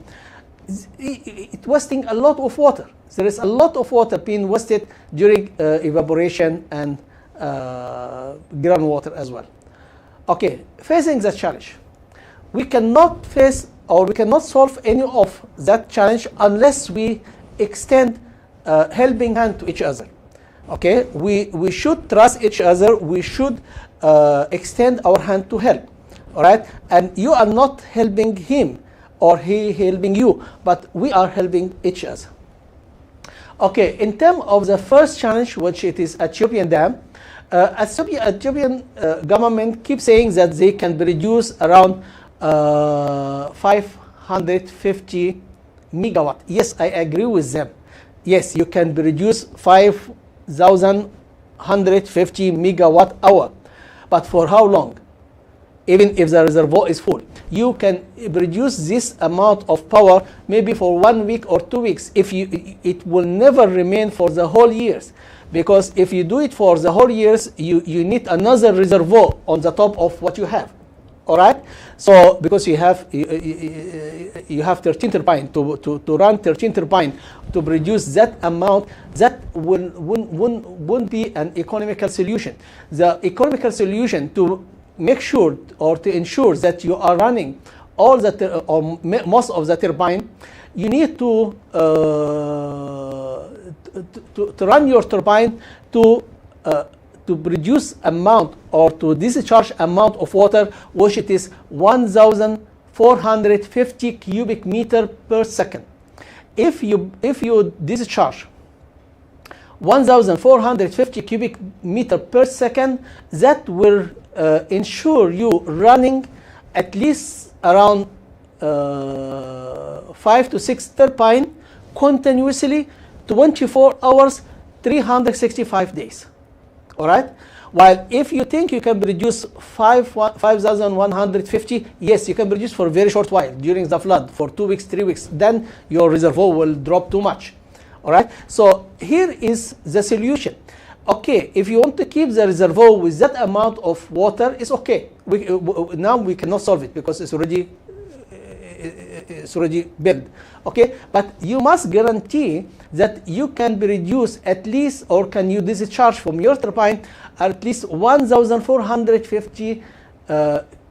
A: it's wasting a lot of water. There is a lot of water being wasted during evaporation and groundwater as well. Okay, facing the challenge, we cannot face or we cannot solve any of that challenge unless we extend helping hand to each other. Okay, we should trust each other. We should extend our hand to help. All right, and you are not helping him or he helping you, but we are helping each other. Okay, in terms of the first challenge, which it is Ethiopian dam, Ethiopian government keeps saying that they can produce around 550 megawatt. Yes, I agree with them. Yes, you can produce 5,150 megawatt hour, but for how long? Even if the reservoir is full, you can produce this amount of power maybe for 1 week or 2 weeks. It will never remain for the whole years, because if you do it for the whole years, you need another reservoir on the top of what you have. All right. So because you have 13 turbine to run 13 turbine to produce that amount, that won't be an economical solution. The economical solution to make sure or to ensure that you are running all the or most of the turbine, you need to run your turbine to produce amount or to discharge amount of water, which it is 1,450 cubic meter per second. If you discharge 1,450 cubic meter per second, that will ensure you running at least around 5 to 6 turbine continuously 24 hours 365 days. All right, While if you think you can produce 5,150, yes, you can produce for a very short while during the flood, for 2 weeks, 3 weeks. Then your reservoir will drop too much. All right. So here is the solution. Okay, if you want to keep the reservoir with that amount of water, it's okay. Now we cannot solve it because it's already built. Okay, but you must guarantee that you can produce at least, or can you discharge from your turbine at least 1,450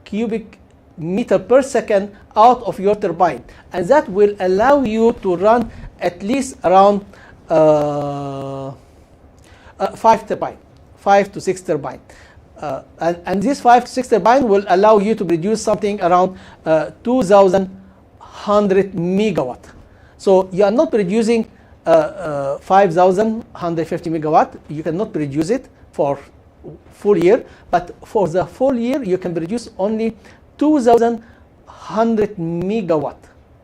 A: cubic meter per second out of your turbine, and that will allow you to run at least around 5 to 6 turbine. And this 5 to 6 turbine will allow you to produce something around 2,100 megawatt. So you are not producing 5,150 megawatt. You cannot produce it for full year, but for the full year you can produce only 2,100 megawatt.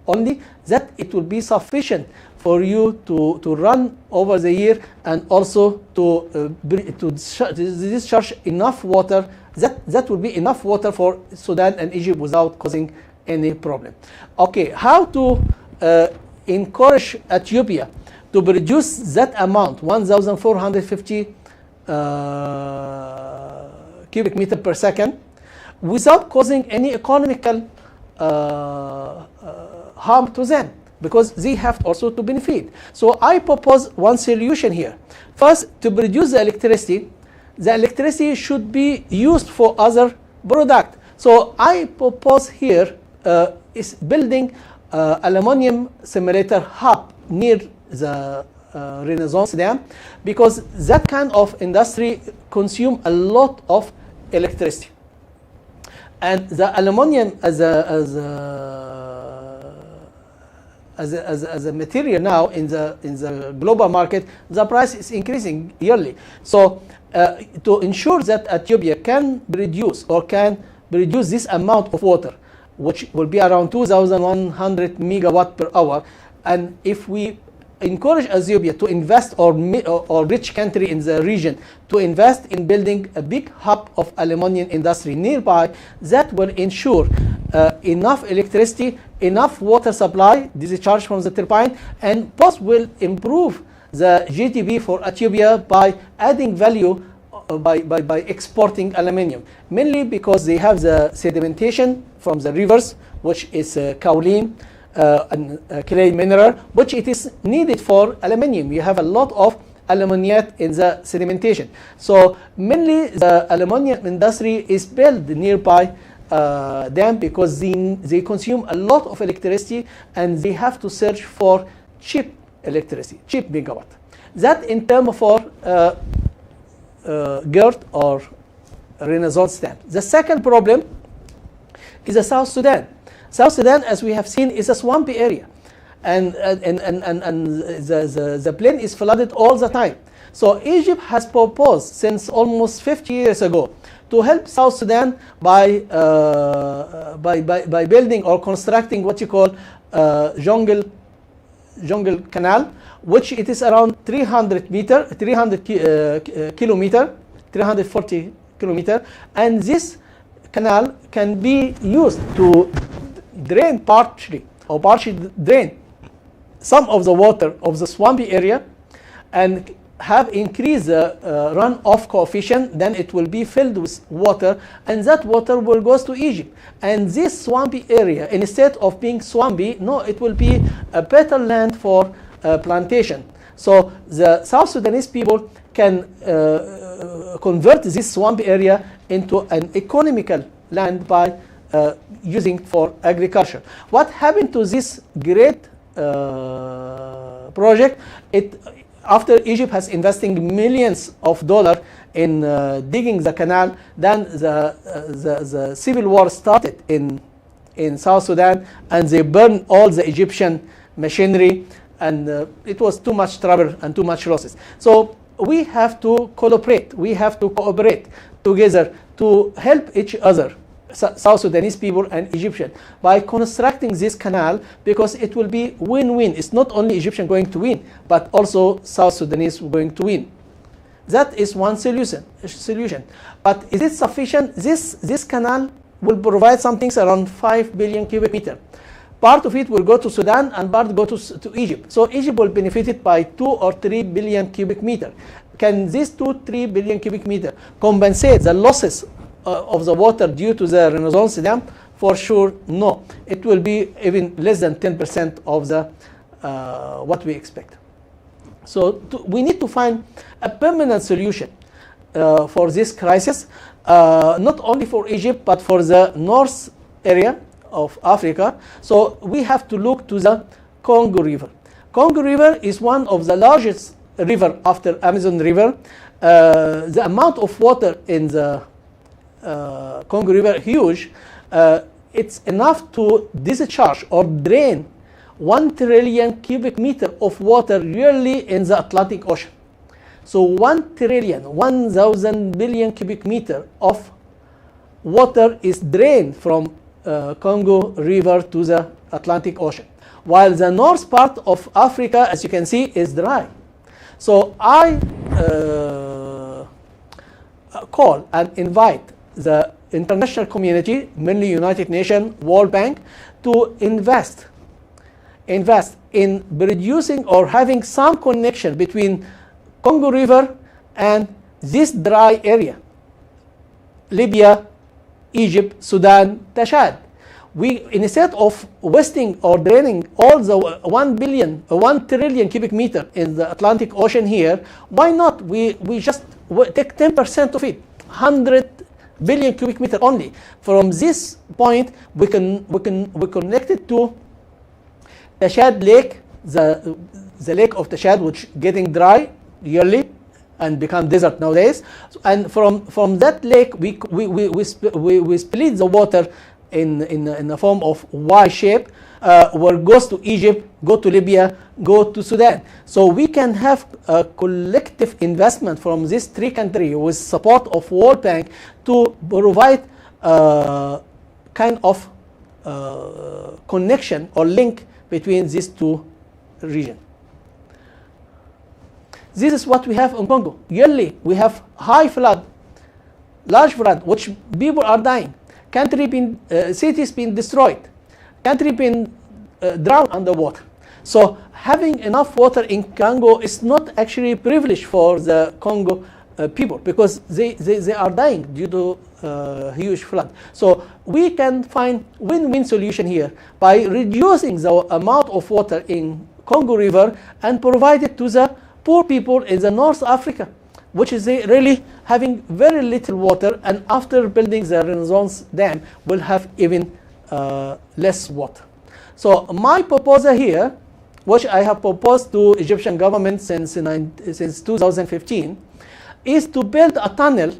A: Only that it will be sufficient for you to run over the year, and also to discharge enough water. That will be enough water for Sudan and Egypt without causing any problem. Okay, how to encourage Ethiopia to produce that amount, 1,450 cubic meter per second, without causing any economical harm to them, because they have also to benefit. So I propose one solution here. First, to produce the electricity should be used for other product. So I propose here is building aluminum simulator hub near the Renaissance Dam, because that kind of industry consume a lot of electricity, and the aluminum as a material now in the global market, the price is increasing yearly. So to ensure that Ethiopia can produce this amount of water, which will be around 2,100 megawatt per hour, and if we encourage Ethiopia to invest, or rich country in the region to invest in building a big hub of aluminum industry nearby, that will ensure enough electricity, enough water supply discharge from the turbine, and plus will improve the GDP for Ethiopia by adding value by exporting aluminum, mainly because they have the sedimentation from the rivers, which is kaolin and clay mineral, which it is needed for aluminum. You have a lot of aluminate in the sedimentation. So mainly the aluminum industry is built nearby them, because they consume a lot of electricity, and they have to search for cheap electricity, cheap megawatt. That in terms for GERD or Renaissance Dam. The second problem is the South Sudan. South Sudan, as we have seen, is a swampy area, and the plain is flooded all the time. So Egypt has proposed since almost 50 years ago to help South Sudan by building or constructing what you call jungle canal, which it is around 340 kilometer, and this canal can be used to drain partially drain some of the water of the swampy area, and have increased the runoff coefficient. Then it will be filled with water, and that water will go to Egypt. And this swampy area, instead of being swampy, no, it will be a better land for plantation. So the South Sudanese people can convert this swampy area into an economical land by using for agriculture. What happened to this great project? After Egypt has investing millions of dollars in digging the canal, then the civil war started in South Sudan, and they burned all the Egyptian machinery, and it was too much trouble and too much losses. So we have to cooperate together to help each other, South Sudanese people and Egyptian, by constructing this canal, because it will be win-win. It's not only Egyptian going to win, but also South Sudanese going to win. That is one solution. But is it sufficient? This canal will provide something around 5 billion cubic meter. Part of it will go to Sudan and part go to Egypt. So Egypt will benefit by 2 or 3 billion cubic meter. Can this 3 billion cubic meter compensate the losses of the water due to the Renaissance Dam? For sure, no. It will be even less than 10% of the what we expect. So we need to find a permanent solution for this crisis, not only for Egypt, but for the north area of Africa. So we have to look to the Congo River. Congo River is one of the largest river after Amazon River. The amount of water in the Congo River huge. It's enough to discharge or drain 1 trillion cubic meter of water yearly in the Atlantic Ocean. So 1 trillion, 1,000 billion cubic meter of water is drained from Congo River to the Atlantic Ocean, while the north part of Africa, as you can see, is dry. So I call and invite the international community, mainly United Nations, World Bank, to invest in producing or having some connection between Congo River and this dry area, Libya, Egypt, Sudan, Chad. We, instead of wasting or draining all the 1 trillion cubic meter in the Atlantic Ocean here, why not we just take 10% of it, 100 billion cubic meter only. From this point, we connect it to Chad Lake, the lake of Chad, which getting dry yearly and become desert nowadays. And from that lake, we split the water in the form of Y shape, where it goes to Egypt, go to Libya, go to Sudan. So we can have a collective investment from these 3 countries with support of World Bank to provide kind of connection or link between these 2 regions. This is what we have in Congo. Yearly, we have high flood, large flood, which people are dying. Cities being destroyed. Country being drowned underwater. So having enough water in Congo is not actually a privilege for the Congo people, because they are dying due to huge flood. So we can find win-win solution here by reducing the amount of water in Congo River and provide it to the poor people in the North Africa, which is really having very little water, and after building the Renaissance Dam will have even less water. So my proposal here, which I have proposed to Egyptian government since 2015, is to build a tunnel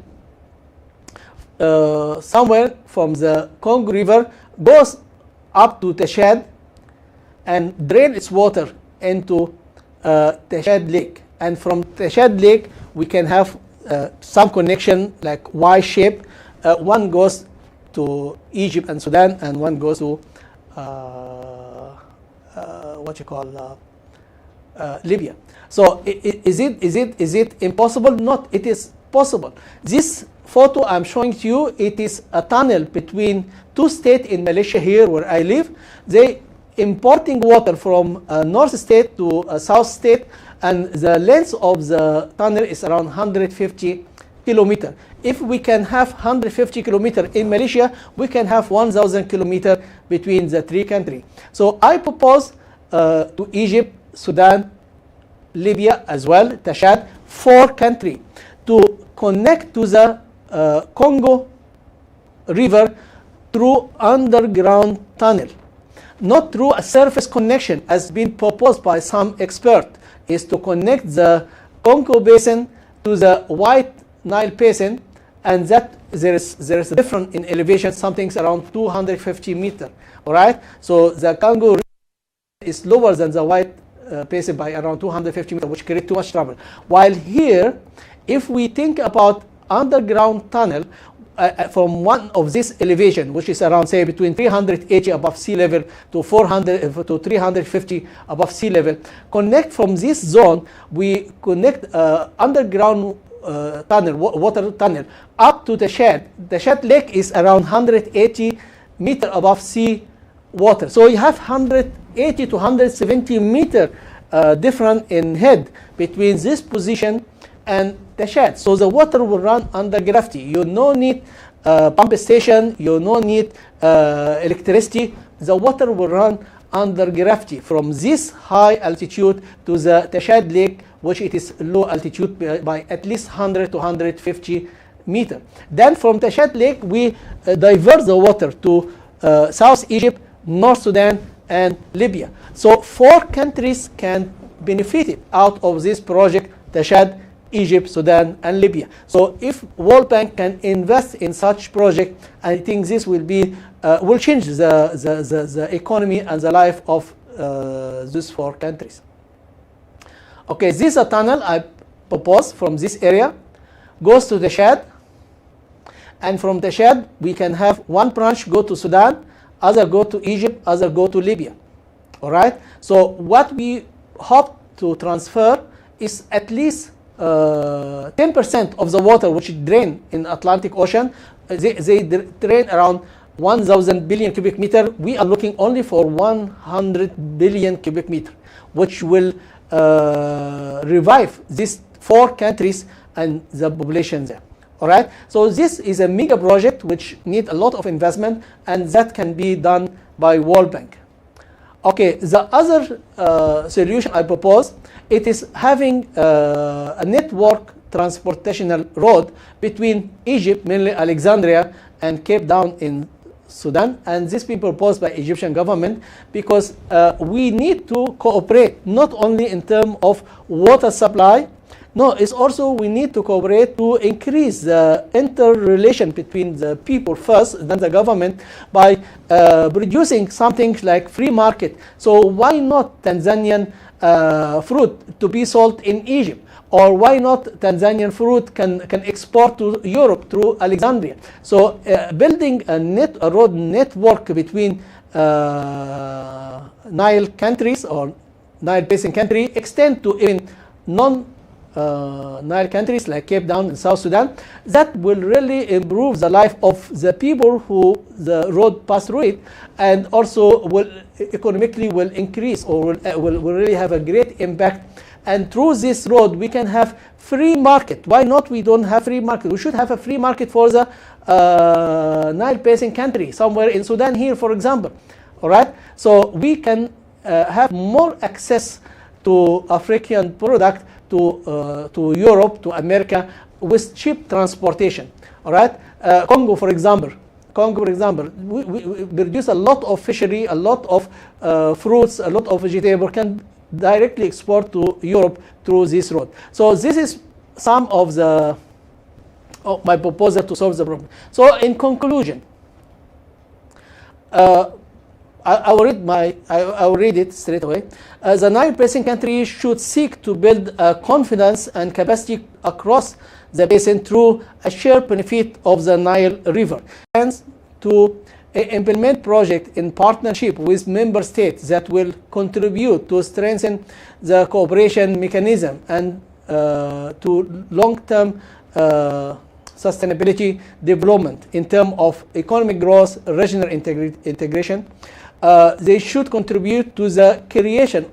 A: somewhere from the Congo River, goes up to Chad and drain its water into Chad Lake. And from Chad Lake, we can have some connection like Y shape. One goes to Egypt and Sudan, and one goes to Libya. So is it impossible? Not. It is possible. This photo I'm showing to you, it is a tunnel between 2 states in Malaysia here where I live. They importing water from north state to south state, and the length of the tunnel is around 150 kilometers. If we can have 150 kilometers in Malaysia, we can have 1,000 kilometers between the 3 countries. So I propose to Egypt, Sudan, Libya as well, Chad, 4 countries to connect to the Congo River through underground tunnel, not through a surface connection as been proposed by some experts, is to connect the Congo Basin to the White Nile Basin, and that there is a difference in elevation, something around 250 meters. All right, so the Congo River is lower than the White Basin by around 250 meters, which creates too much trouble. While here, if we think about underground tunnel from one of this elevation, which is around, say, between 380 above sea level to 400 to 350 above sea level, connect from this zone, we connect underground water tunnel up to the Chad. The Chad Lake is around 180 meter above sea water. So you have 180 to 170 meter difference in head between this position and the Chad. So the water will run under gravity. You no need pump station, you no need electricity. The water will run under gravity from this high altitude to the Chad Lake, which it is low altitude by at least 100 to 150 meter. Then from the Chad Lake, we divert the water to South Egypt, North Sudan, and Libya. So 4 countries can benefit out of this project: the Chad, Egypt, Sudan, and Libya. So if World Bank can invest in such project, I think this will be will change the economy and the life of these 4 countries. Okay, this is a tunnel I propose from this area, goes to the Chad, and from the Chad we can have one branch go to Sudan, other go to Egypt, other go to Libya. All right. So what we hope to transfer is at least 10% of the water which drain in Atlantic Ocean. They drain around 1,000 billion cubic meter. We are looking only for 100 billion cubic meter, which will revive these 4 countries and the population there. All right. So this is a mega project which need a lot of investment, and that can be done by World Bank. Okay, the other solution I propose, it is having a network transportational road between Egypt, mainly Alexandria, and Cape Town in Sudan, and this been proposed by Egyptian government because we need to cooperate not only in terms of water supply. No, it's also we need to cooperate to increase the interrelation between the people first, then the government, by producing something like free market. So why not Tanzanian fruit to be sold in Egypt? Or why not Tanzanian fruit can export to Europe through Alexandria? So building a road network between Nile countries or Nile basin country extend to even Nile countries like Cape Town and South Sudan, that will really improve the life of the people who the road pass through it, and also will economically will increase or will really have a great impact. And through this road we can have free market. Why not we don't have free market? We should have a free market for the Nile basin country, somewhere in Sudan here, for example. All right, so we can have more access to African product, to Europe, to America, with cheap transportation. All right, Congo, for example, we produce a lot of fishery, a lot of fruits, a lot of vegetable can directly export to Europe through this road. So this is some of the my proposal to solve the problem. So in conclusion, I will read it straight away. The Nile basin countries should seek to build confidence and capacity across the basin through a shared benefit of the Nile River, and to implement projects in partnership with member states that will contribute to strengthen the cooperation mechanism and to long-term sustainability development in terms of economic growth, regional integration. They should contribute to the creation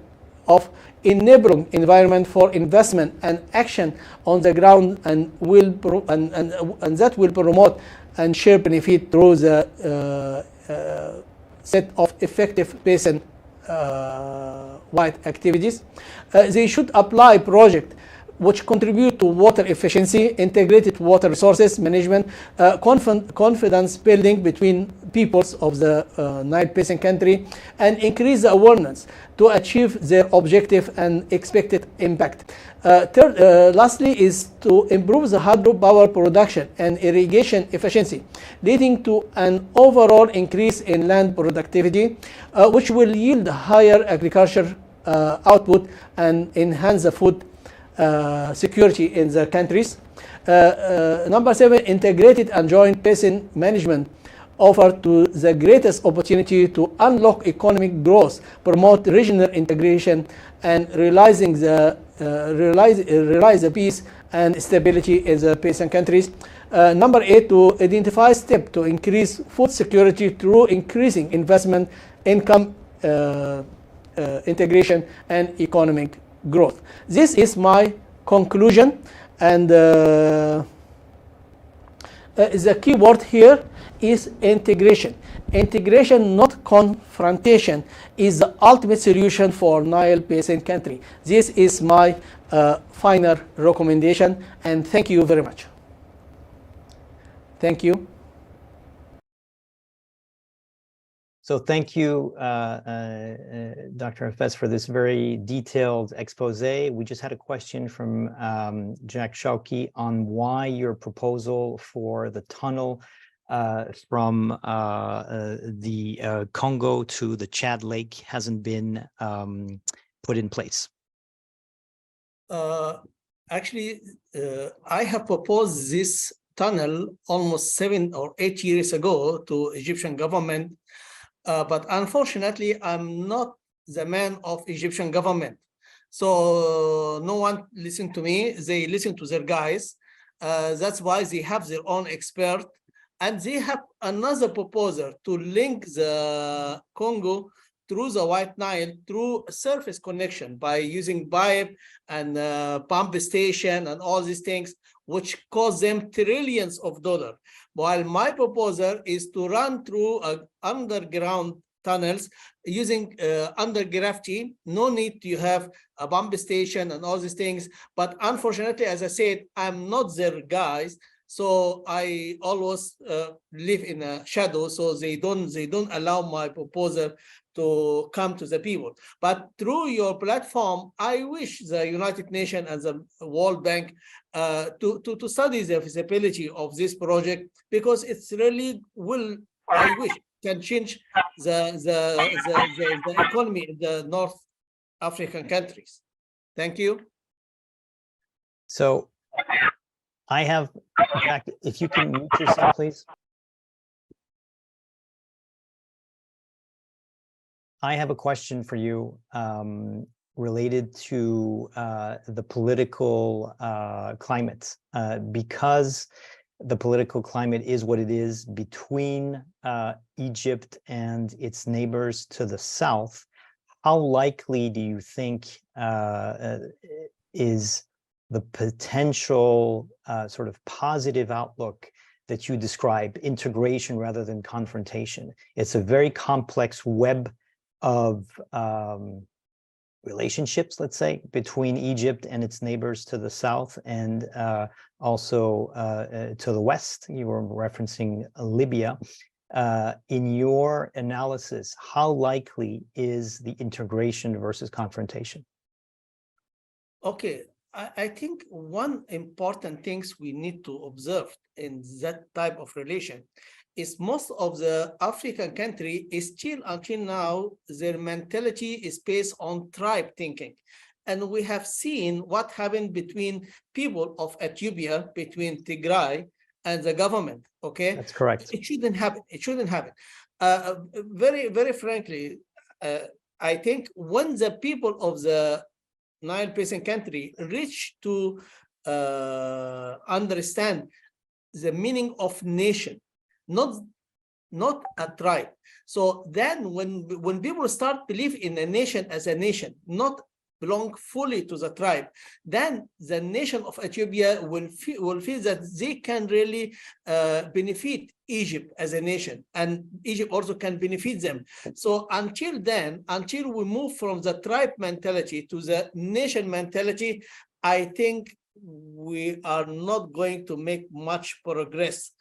A: of enabling environment for investment and action on the ground, and that will promote and share benefit through the set of effective basin wide activities. They should apply projects which contribute to water efficiency, integrated water resources management, confidence building between peoples of the Nile basin country, and increase the awareness to achieve their objective and expected impact. Lastly is to improve the hydropower production and irrigation efficiency, leading to an overall increase in land productivity, which will yield higher agriculture output and enhance the food security in the countries. Number 7, integrated and joint basin management offer to the greatest opportunity to unlock economic growth, promote regional integration, and realizing the realize the peace and stability in the peasant countries. Number 8, to identify steps to increase food security through increasing investment, income integration, and economic growth. This is my conclusion, and the key word here is integration. Integration, not confrontation, is the ultimate solution for Nile Basin country. This is my final recommendation, and thank you very much. Thank you.
B: So thank you, Dr. Hafez, for this very detailed expose. We just had a question from Jack Shauki on why your proposal for the tunnel from the Congo to the Chad Lake hasn't been put in place.
A: Actually, I have proposed this tunnel almost 7 or 8 years ago to Egyptian government. But unfortunately, I'm not the man of Egyptian government. So no one listened to me. They listen to their guys. That's why they have their own expert. And they have another proposal to link the Congo through the White Nile through a surface connection by using pipe and pump station and all these things, which cost them trillions of dollars. While my proposal is to run through underground tunnels using under gravity. No need to have a pump station and all these things. But unfortunately, as I said, I'm not their guys. So I always live in a shadow. So they don't allow my proposal to come to the people. But through your platform, I wish the United Nations and the World Bank to study the feasibility of this project, because it's really will, I wish, can change the economy in the North African countries. Thank you.
B: So I have, Jack, if you can mute yourself, please. I have a question for you related to the political climate, because the political climate is what it is between Egypt and its neighbors to the south. How likely do you think is the potential sort of positive outlook that you describe, integration rather than confrontation? It's a very complex web of relationships, let's say, between Egypt and its neighbors to the south and also to the west. You were referencing Libya. In your analysis, how likely is the integration versus confrontation?
A: Okay, I think one important things we need to observe in that type of relation is most of the African country is still until now, their mentality is based on tribe thinking. And we have seen what happened between people of Ethiopia, between Tigray and the government, okay?
B: That's correct.
A: It shouldn't happen. It shouldn't happen. Very, very frankly, I think when the people of the Nile Basin country reach to understand the meaning of nation, not a tribe. So then when people start believe in a nation as a nation, not belong fully to the tribe, then the nation of Ethiopia will feel that they can really benefit Egypt as a nation, and Egypt also can benefit them. So until then, until we move from the tribe mentality to the nation mentality, I think we are not going to make much progress.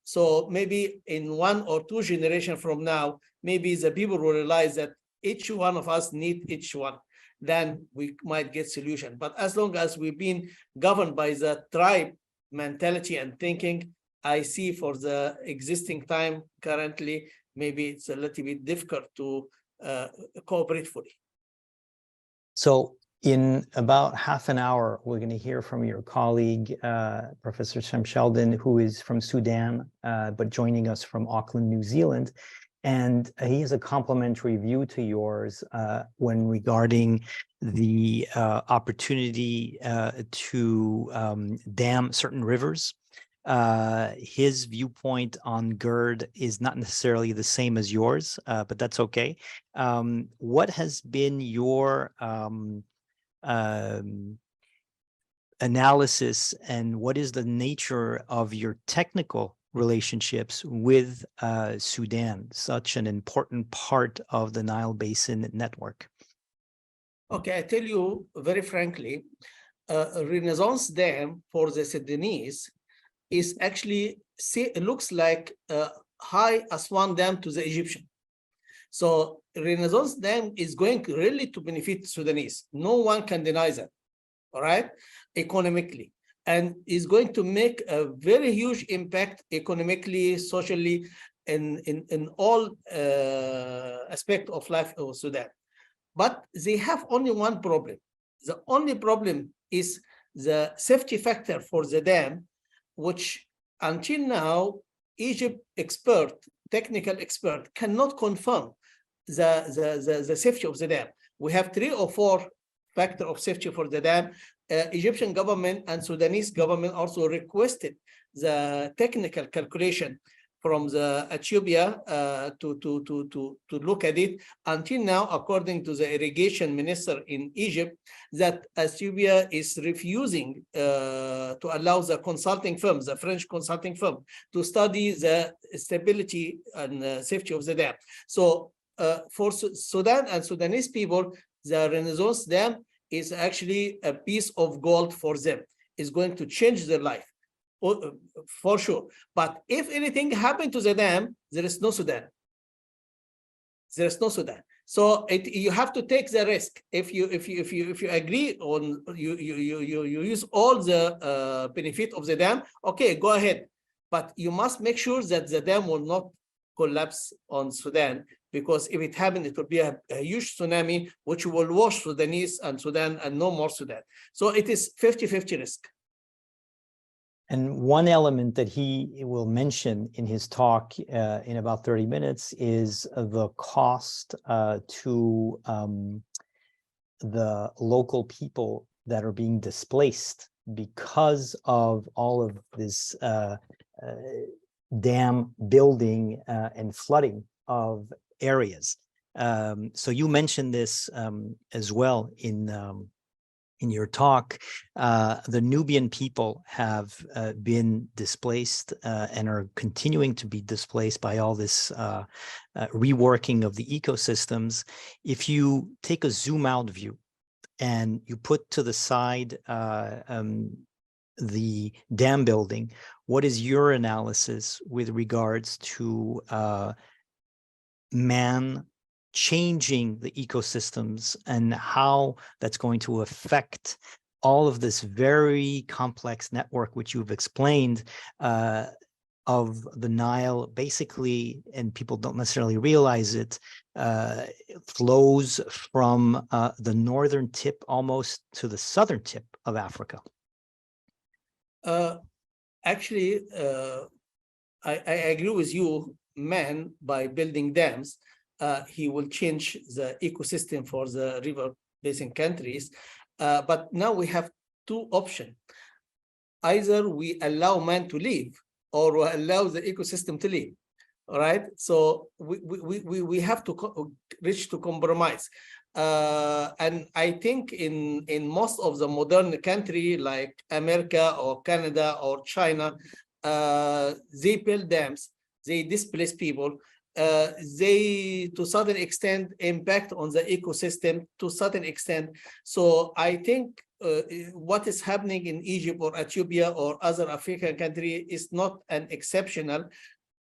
A: So maybe in 1 or 2 generations from now, maybe the people will realize that each one of us need each one. Then we might get solution. But as long as we've been governed by the tribe mentality and thinking, I see for the existing time currently, maybe it's a little bit difficult to cooperate fully.
B: So in about half an hour, we're going to hear from your colleague, Professor Shem Sheldon, who is from Sudan, but joining us from Auckland, New Zealand. And he has a complimentary view to yours when regarding the opportunity to dam certain rivers. His viewpoint on GERD is not necessarily the same as yours, but that's okay. What has been your analysis, and what is the nature of your technical relationships with Sudan, such an important part of the Nile Basin network?
A: Okay, I tell you very frankly, a Renaissance dam for the Sudanese is actually, it looks like high Aswan Dam to the Egyptian. So Renaissance Dam is going really to benefit Sudanese. No one can deny that, all right, economically. And is going to make a very huge impact economically, socially, in all aspects of life of Sudan. But they have only one problem. The only problem is the safety factor for the dam, which until now, Egypt expert, technical expert, cannot confirm the safety of the dam. We have 3 or 4 factors of safety for the dam. Egyptian government and Sudanese government also requested the technical calculation from the Ethiopia to look at it. Until now, according to the irrigation minister in Egypt, that Ethiopia is refusing to allow the consulting firm, the French consulting firm, to study the stability and safety of the dam. So for Sudan and Sudanese people, the Renaissance Dam is actually a piece of gold for them. It's going to change their life, for sure. But if anything happened to the dam, there is no Sudan. There is no Sudan. So you have to take the risk. If you agree on you use all the benefit of the dam, okay, go ahead. But you must make sure that the dam will not collapse on Sudan, because if it happens, it will be a huge tsunami, which will wash Sudanese and Sudan and no more Sudan. So it is 50-50 risk.
B: And one element that he will mention in his talk in about 30 minutes is the cost to the local people that are being displaced because of all of this dam building and flooding of areas. So you mentioned this as well in your talk. The Nubian people have been displaced and are continuing to be displaced by all this reworking of the ecosystems. If you take a zoom out view and you put to the side the dam building, what is your analysis with regards to man changing the ecosystems and how that's going to affect all of this very complex network, which you've explained, of the Nile, basically, and people don't necessarily realize it, flows from the northern tip almost to the southern tip of Africa?
A: Actually, I agree with you. Man, by building dams, he will change the ecosystem for the river basin countries. But now we have 2 options. Either we allow man to live, or we allow the ecosystem to live. All right. So we have to reach to compromise. And I think in most of the modern country like America or Canada or China, they build dams, they displace people, they to certain extent impact on the ecosystem to certain extent. So I think what is happening in Egypt or Ethiopia or other African country is not an exceptional.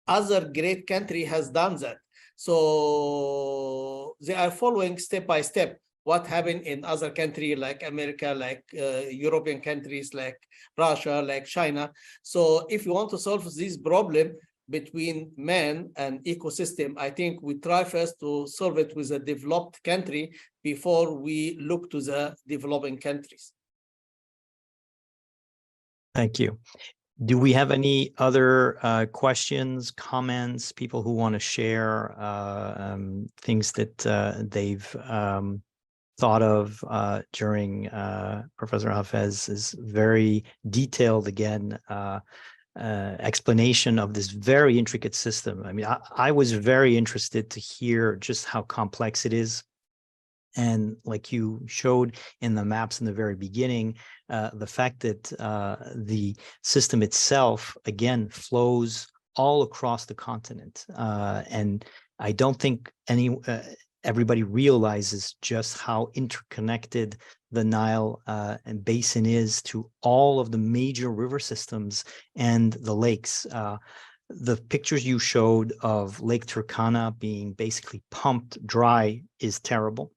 A: Other great country has done that. So they are following step by step what happened in other countries like America, like European countries, like Russia, like China. So if you want to solve this problem between man and ecosystem, I think we try first to solve it with a developed country before we look to the developing countries.
B: Thank you. Do we have any other questions, comments, people who want to share things that they've thought of during Professor Hafez's very detailed, again, explanation of this very intricate system? I mean, I was very interested to hear just how complex it is. And like you showed in the maps in the very beginning, the fact that the system itself, again, flows all across the continent. And I don't think everybody realizes just how interconnected the Nile and basin is to all of the major river systems and the lakes. The pictures you showed of Lake Turkana being basically pumped dry is terrible.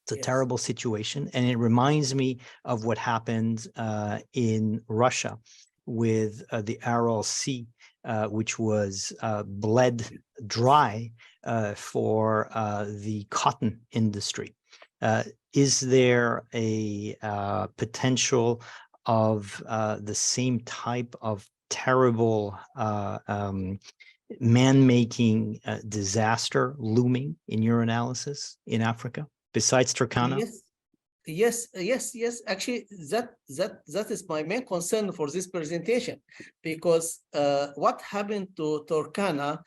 B: It's a terrible situation. And it reminds me of what happened in Russia with the Aral Sea, which was bled dry for the cotton industry. Is there a potential of the same type of terrible man-making disaster looming in your analysis in Africa? Besides Turkana?
A: Yes. Actually, that is my main concern for this presentation, because what happened to Turkana,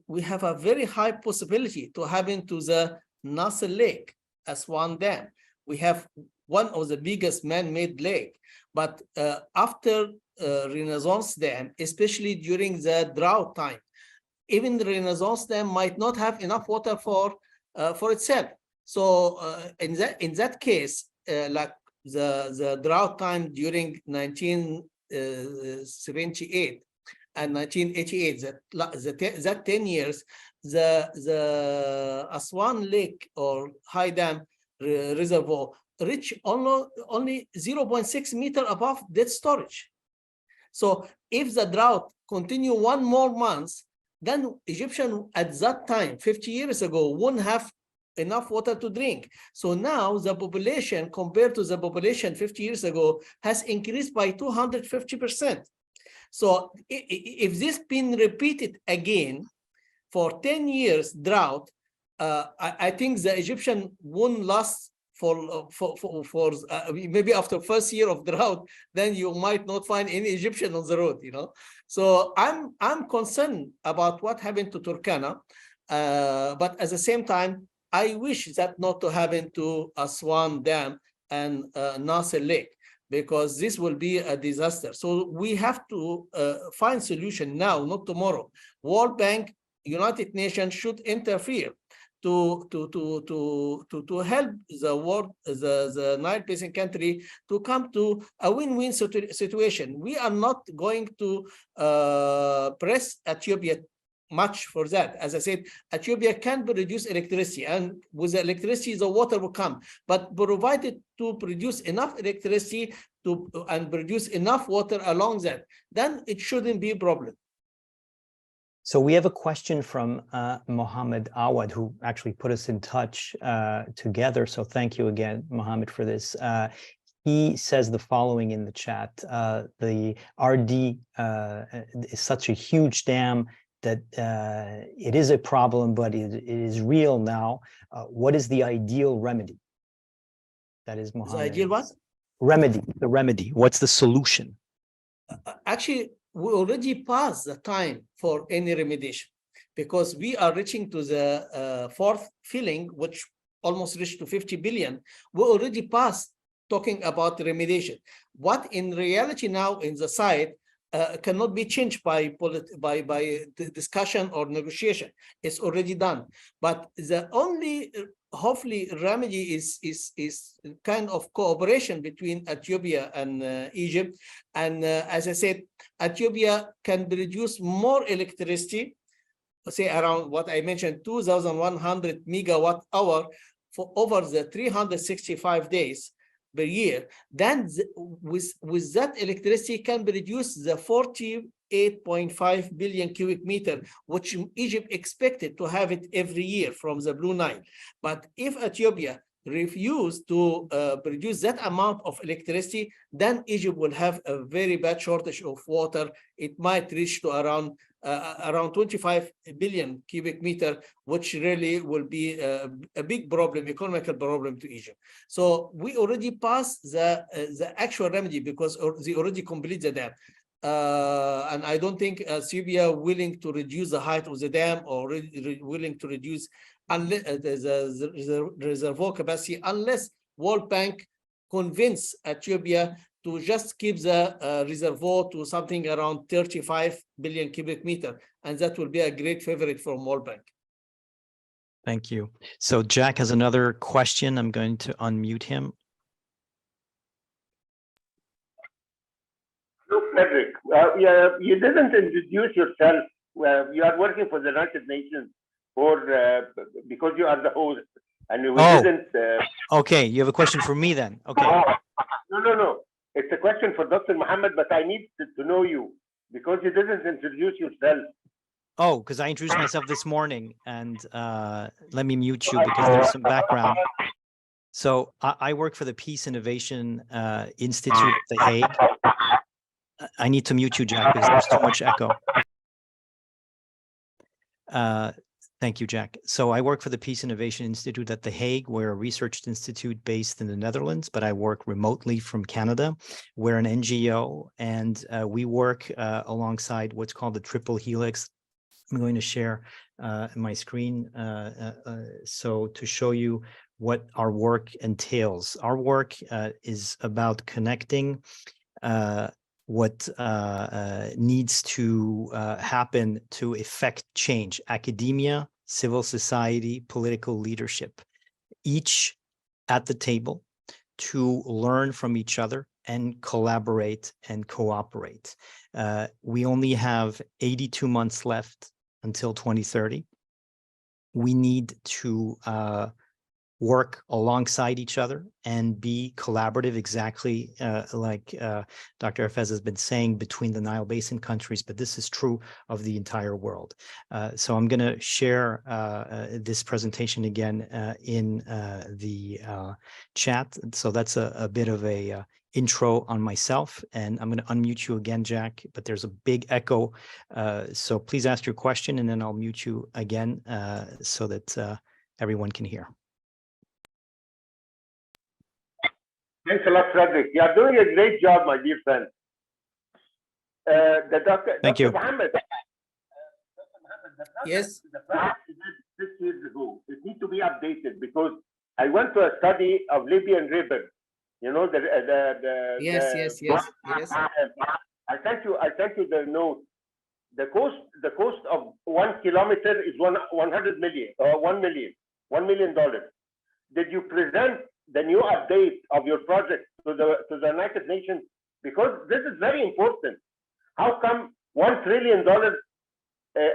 A: we have a very high possibility to happen to the Nasser Lake as one dam. We have one of the biggest man-made lake, but after Renaissance Dam, especially during the drought time, even the Renaissance Dam might not have enough water for itself. So in that case, like the drought time during 1978 and 1988, that 10 years, the Aswan Lake or High Dam reservoir reached only 0.6 meter above dead storage. So if the drought continue one more month, then Egyptian at that time, 50 years ago, wouldn't have enough water to drink. So now the population compared to the population 50 years ago has increased by 250%. So if this been repeated again for 10 years drought, I think the Egyptian won't last for maybe after first year of drought, then you might not find any Egyptian on the road, you know. So I'm concerned about what happened to Turkana, but at the same time, I wish that not to happen to Aswan Dam and Nasser Lake, because this will be a disaster. So we have to find solution now, not tomorrow. World Bank, United Nations should interfere to help the world, the Nile Basin country to come to a win-win situation. We are not going to press Ethiopia much for that. As I said, Ethiopia can produce electricity, and with the electricity, the water will come. But provided to produce enough electricity and produce enough water along that, then it shouldn't be a problem.
B: So we have a question from Mohammed Awad, who actually put us in touch together. So thank you again, Mohammed, for this. He says the following in the chat: the RD is such a huge dam that it is a problem, but it is real now. What is the ideal remedy? That is Mohammed.
A: The ideal what?
B: Remedy, the remedy. What's the solution?
A: Actually, we already passed the time for any remediation, because we are reaching to the fourth filling, which almost reached to 50 billion. We already passed talking about remediation. What in reality now in the site cannot be changed by discussion or negotiation. It's already done. But the only hopefully remedy is kind of cooperation between Ethiopia and Egypt. And as I said, Ethiopia can produce more electricity, say around what I mentioned, 2,100 megawatt hour for over the 365 days per year. Then with that electricity can produce the 48.5 billion cubic meter, which Egypt expected to have it every year from the Blue Nile. But if Ethiopia refuse to produce that amount of electricity, then Egypt will have a very bad shortage of water. It might reach to around 25 billion cubic meter, which really will be a big problem, economical problem to Egypt. So we already passed the actual remedy because they already complete the dam. And I don't think Serbia willing to reduce the height of the dam or willing to reduce the reservoir capacity unless World Bank convince Ethiopia to just keep the reservoir to something around 35 billion cubic meter, and that will be a great favorite from World Bank.
B: Thank you. So Jack has another question. I'm going to unmute him.
C: Look, Frederick, you didn't introduce yourself. You are working for the United Nations because you are the host, and we didn't.
B: Okay, you have a question for me then. Okay.
C: No. It's a question for Dr. Muhammad, but I need to know you because you didn't introduce yourself.
B: Oh, because I introduced myself this morning, and let me mute you because there's some background. So I work for the Peace Innovation Institute at The Hague. I need to mute you, Jack, because there's too much echo. Thank you, Jack. So I work for the Peace Innovation Institute at The Hague. We're a research institute based in the Netherlands, but I work remotely from Canada. We're an NGO, and we work alongside what's called the Triple Helix. I'm going to share my screen so to show you what our work entails. Our work is about connecting what needs to happen to effect change: academia, civil society, political leadership, each at the table to learn from each other and collaborate and cooperate. We only have 82 months left until 2030. We need to work alongside each other and be collaborative, exactly like Dr. Hafez has been saying, between the Nile Basin countries, but this is true of the entire world. So I'm going to share this presentation again in the chat. So that's a bit of a intro on myself, and I'm going to unmute you again, Jack, but there's a big echo. So please ask your question, and then I'll mute you again so that everyone can hear.
C: Thanks a lot, Frederick. You are doing a great job, my dear friend.
B: Thank you.
C: Muhammad,
A: Yes.
C: The plan is 6 years ago. It needs to be updated because I went to a study of Libyan River. You know
A: Yes.
C: I sent you the note. The cost of 1 kilometer is $100 million, $1 million. Did you present the new update of your project to the United Nations? Because this is very important. How come $1 trillion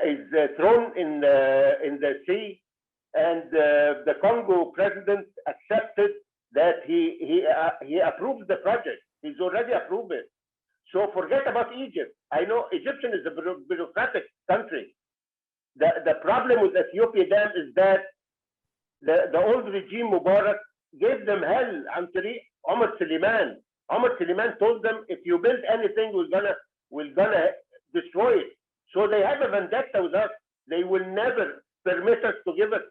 C: is thrown in the sea, and the Congo president accepted that he approves the project? He's already approved it. So forget about Egypt. I know Egyptian is a bureaucratic country. The problem with Ethiopia Dam is that the old regime Mubarak gave them hell until Omar Suleiman. Omar Suleiman told them, if you build anything, we're gonna destroy it. So they have a vendetta with us. They will never permit us to give it.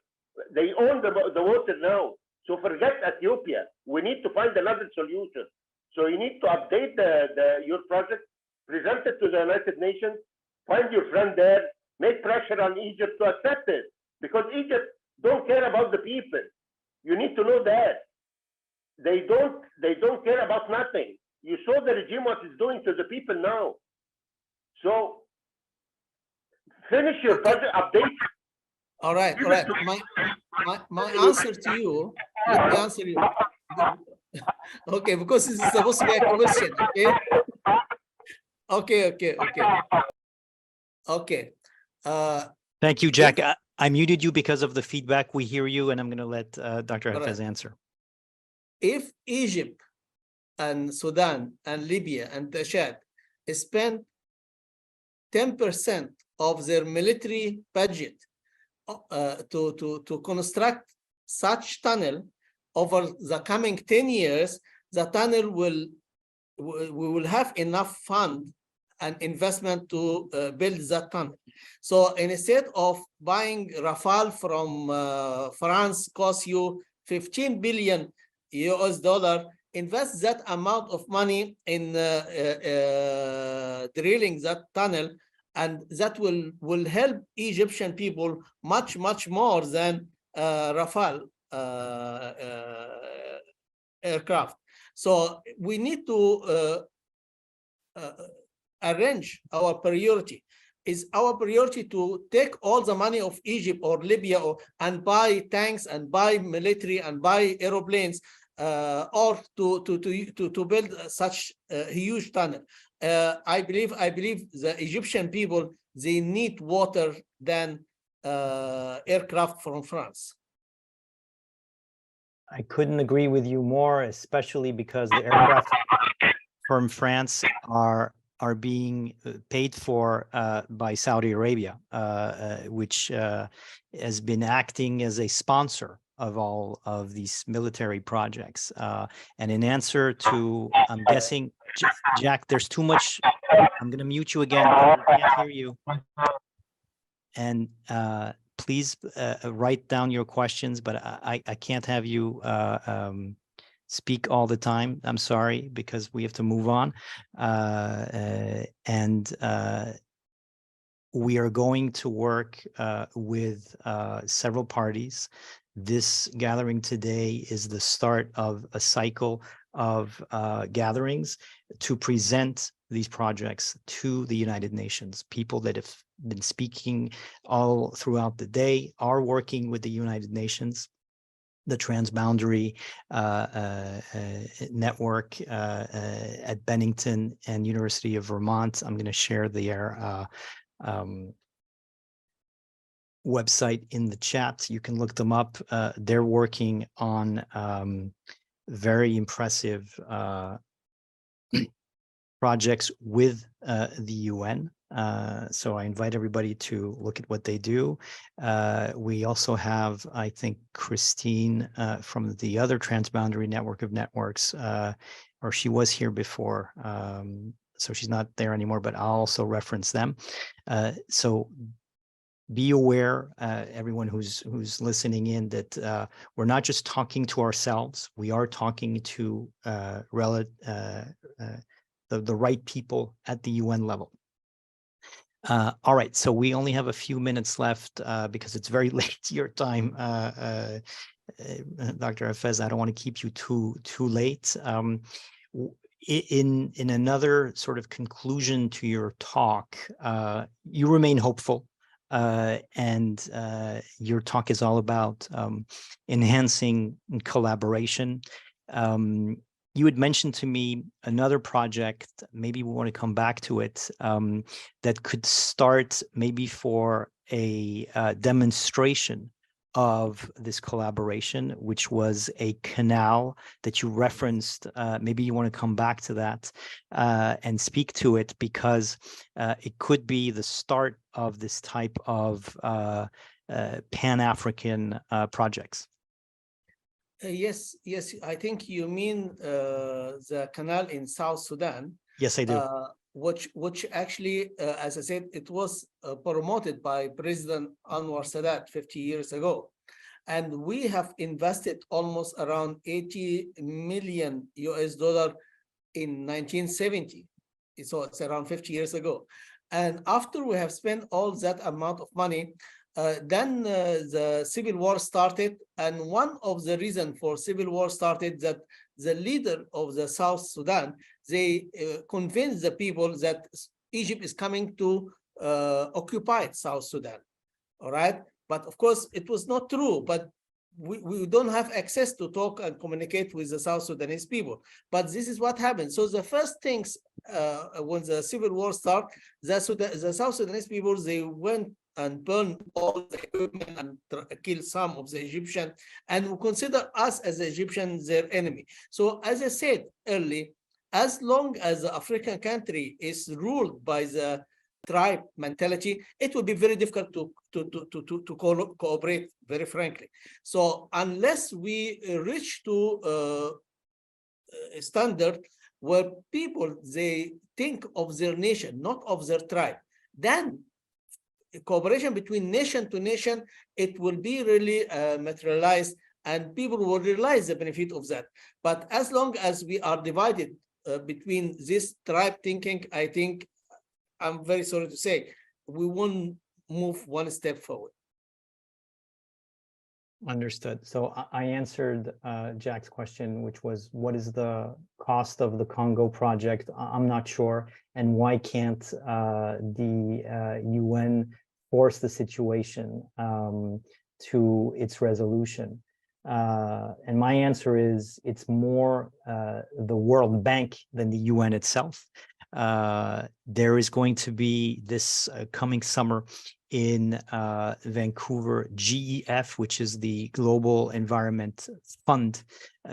C: They own the water now. So forget Ethiopia. We need to find another solution. So you need to update your project, present it to the United Nations, find your friend there, make pressure on Egypt to accept it. Because Egypt don't care about the people. You need to know that. They don't care about nothing. You saw the regime what it's doing to the people now. So finish your project, update.
A: All right. My answer to you, let me answer you. Okay, because this is supposed to be a question, okay?
B: Thank you, Jack. I muted you because of the feedback. We hear you, and I'm going to let Dr. Hafez answer.
A: If Egypt and Sudan and Libya and Chad spend 10% of their military budget to construct such tunnel, over the coming 10 years, the tunnel we will have enough fund and investment to build that tunnel. So instead of buying Rafale from France costs you 15 billion US dollar, invest that amount of money in drilling that tunnel, and that will help Egyptian people much more than Rafale aircraft. So we need to arrange our priority. Is our priority to take all the money of Egypt or Libya and buy tanks and buy military and buy aeroplanes, or to build such a huge tunnel? I believe the Egyptian people, they need water than aircraft from France.
B: I couldn't agree with you more, especially because the aircraft from France are being paid for by Saudi Arabia, which has been acting as a sponsor of all of these military projects. And in answer to, I'm guessing, Jack, there's too much. I'm going to mute you again. I can't hear you. And please write down your questions, but I can't have you speak all the time. I'm sorry, because we have to move on. And we are going to work with several parties. This gathering today is the start of a cycle of gatherings to present these projects to the United Nations. People that have been speaking all throughout the day are working with the United Nations, the transboundary network at Bennington and University of Vermont. I'm going to share their website in the chat. You can look them up. They're working on very impressive projects with the UN. So I invite everybody to look at what they do. We also have, I think, Christine from the other transboundary network of networks, or she was here before. So she's not there anymore, but I'll also reference them. So be aware, everyone who's listening in, that we're not just talking to ourselves. We are talking to the right people at the UN level. All right, so we only have a few minutes left because it's very late your time, Dr. Hafez. I don't want to keep you too late. In another sort of conclusion to your talk, you remain hopeful, and your talk is all about enhancing collaboration. You had mentioned to me another project, maybe we want to come back to it, that could start maybe for a demonstration of this collaboration, which was a canal that you referenced. Maybe you want to come back to that and speak to it, because it could be the start of this type of Pan-African projects.
A: Yes, I think you mean the canal in South Sudan.
B: Yes, I do.
A: Which actually, as I said, it was promoted by President Anwar Sadat 50 years ago. And we have invested almost around 80 million US dollar in 1970. So it's around 50 years ago. And after we have spent all that amount of money, then the civil war started, and one of the reasons for civil war started that the leader of the South Sudan, they convinced the people that Egypt is coming to occupy South Sudan. All right, but of course it was not true. But we don't have access to talk and communicate with the South Sudanese people. But this is what happened. So the first things when the civil war started, the South Sudanese people, they went and burn all the equipment and kill some of the Egyptians, and we consider us as the Egyptians their enemy. So as I said earlier, as long as the African country is ruled by the tribe mentality, it will be very difficult to cooperate, very frankly. So unless we reach to a standard where people, they think of their nation, not of their tribe, then cooperation between nation to nation, it will be really materialized, and people will realize the benefit of that. But as long as we are divided between this tribe thinking, I think, I'm very sorry to say, we won't move one step forward.
B: Understood. So I answered Jack's question, which was, what is the cost of the Congo project? I'm not sure. And why can't the UN force the situation to its resolution? And my answer is, it's more the World Bank than the UN itself. There is going to be this coming summer in Vancouver, GEF, which is the Global Environment Fund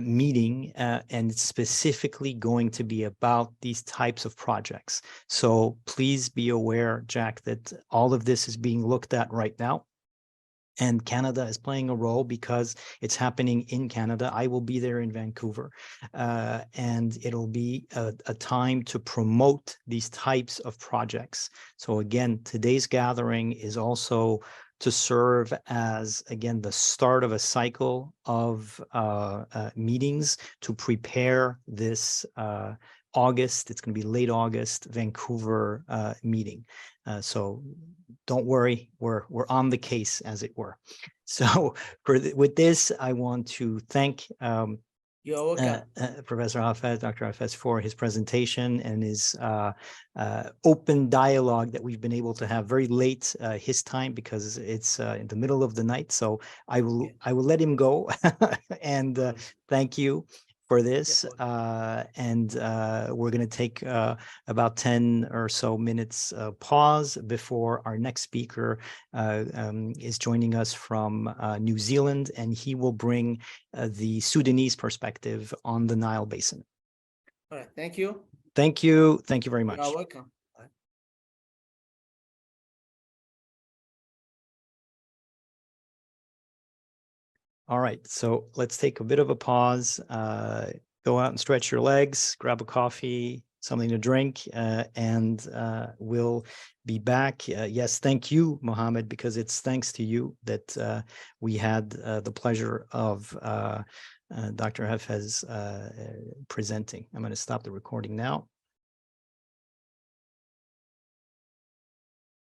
B: meeting, and it's specifically going to be about these types of projects. So please be aware, Jack, that all of this is being looked at right now. And Canada is playing a role because it's happening in Canada. I will be there in Vancouver, and it'll be a time to promote these types of projects. So again, today's gathering is also to serve as, again, the start of a cycle of meetings to prepare this August, it's going to be late August, Vancouver meeting. So don't worry, we're on the case, as it were. So with this, I want to thank
A: You're welcome.
B: Professor Hafez, Dr. Hafez, for his presentation and his open dialogue that we've been able to have very late his time, because it's in the middle of the night. So I will let him go and thank you for this. And we're going to take about 10 or so minutes pause before our next speaker is joining us from New Zealand, and he will bring the Sudanese perspective on the Nile Basin.
A: All right, thank you.
B: Thank you. Thank you very much.
A: You're welcome.
B: All right, so let's take a bit of a pause. Go out and stretch your legs, grab a coffee, something to drink, and we'll be back. Yes, thank you, Mohammed, because it's thanks to you that we had the pleasure of Dr. Hafez presenting. I'm going to stop the recording now.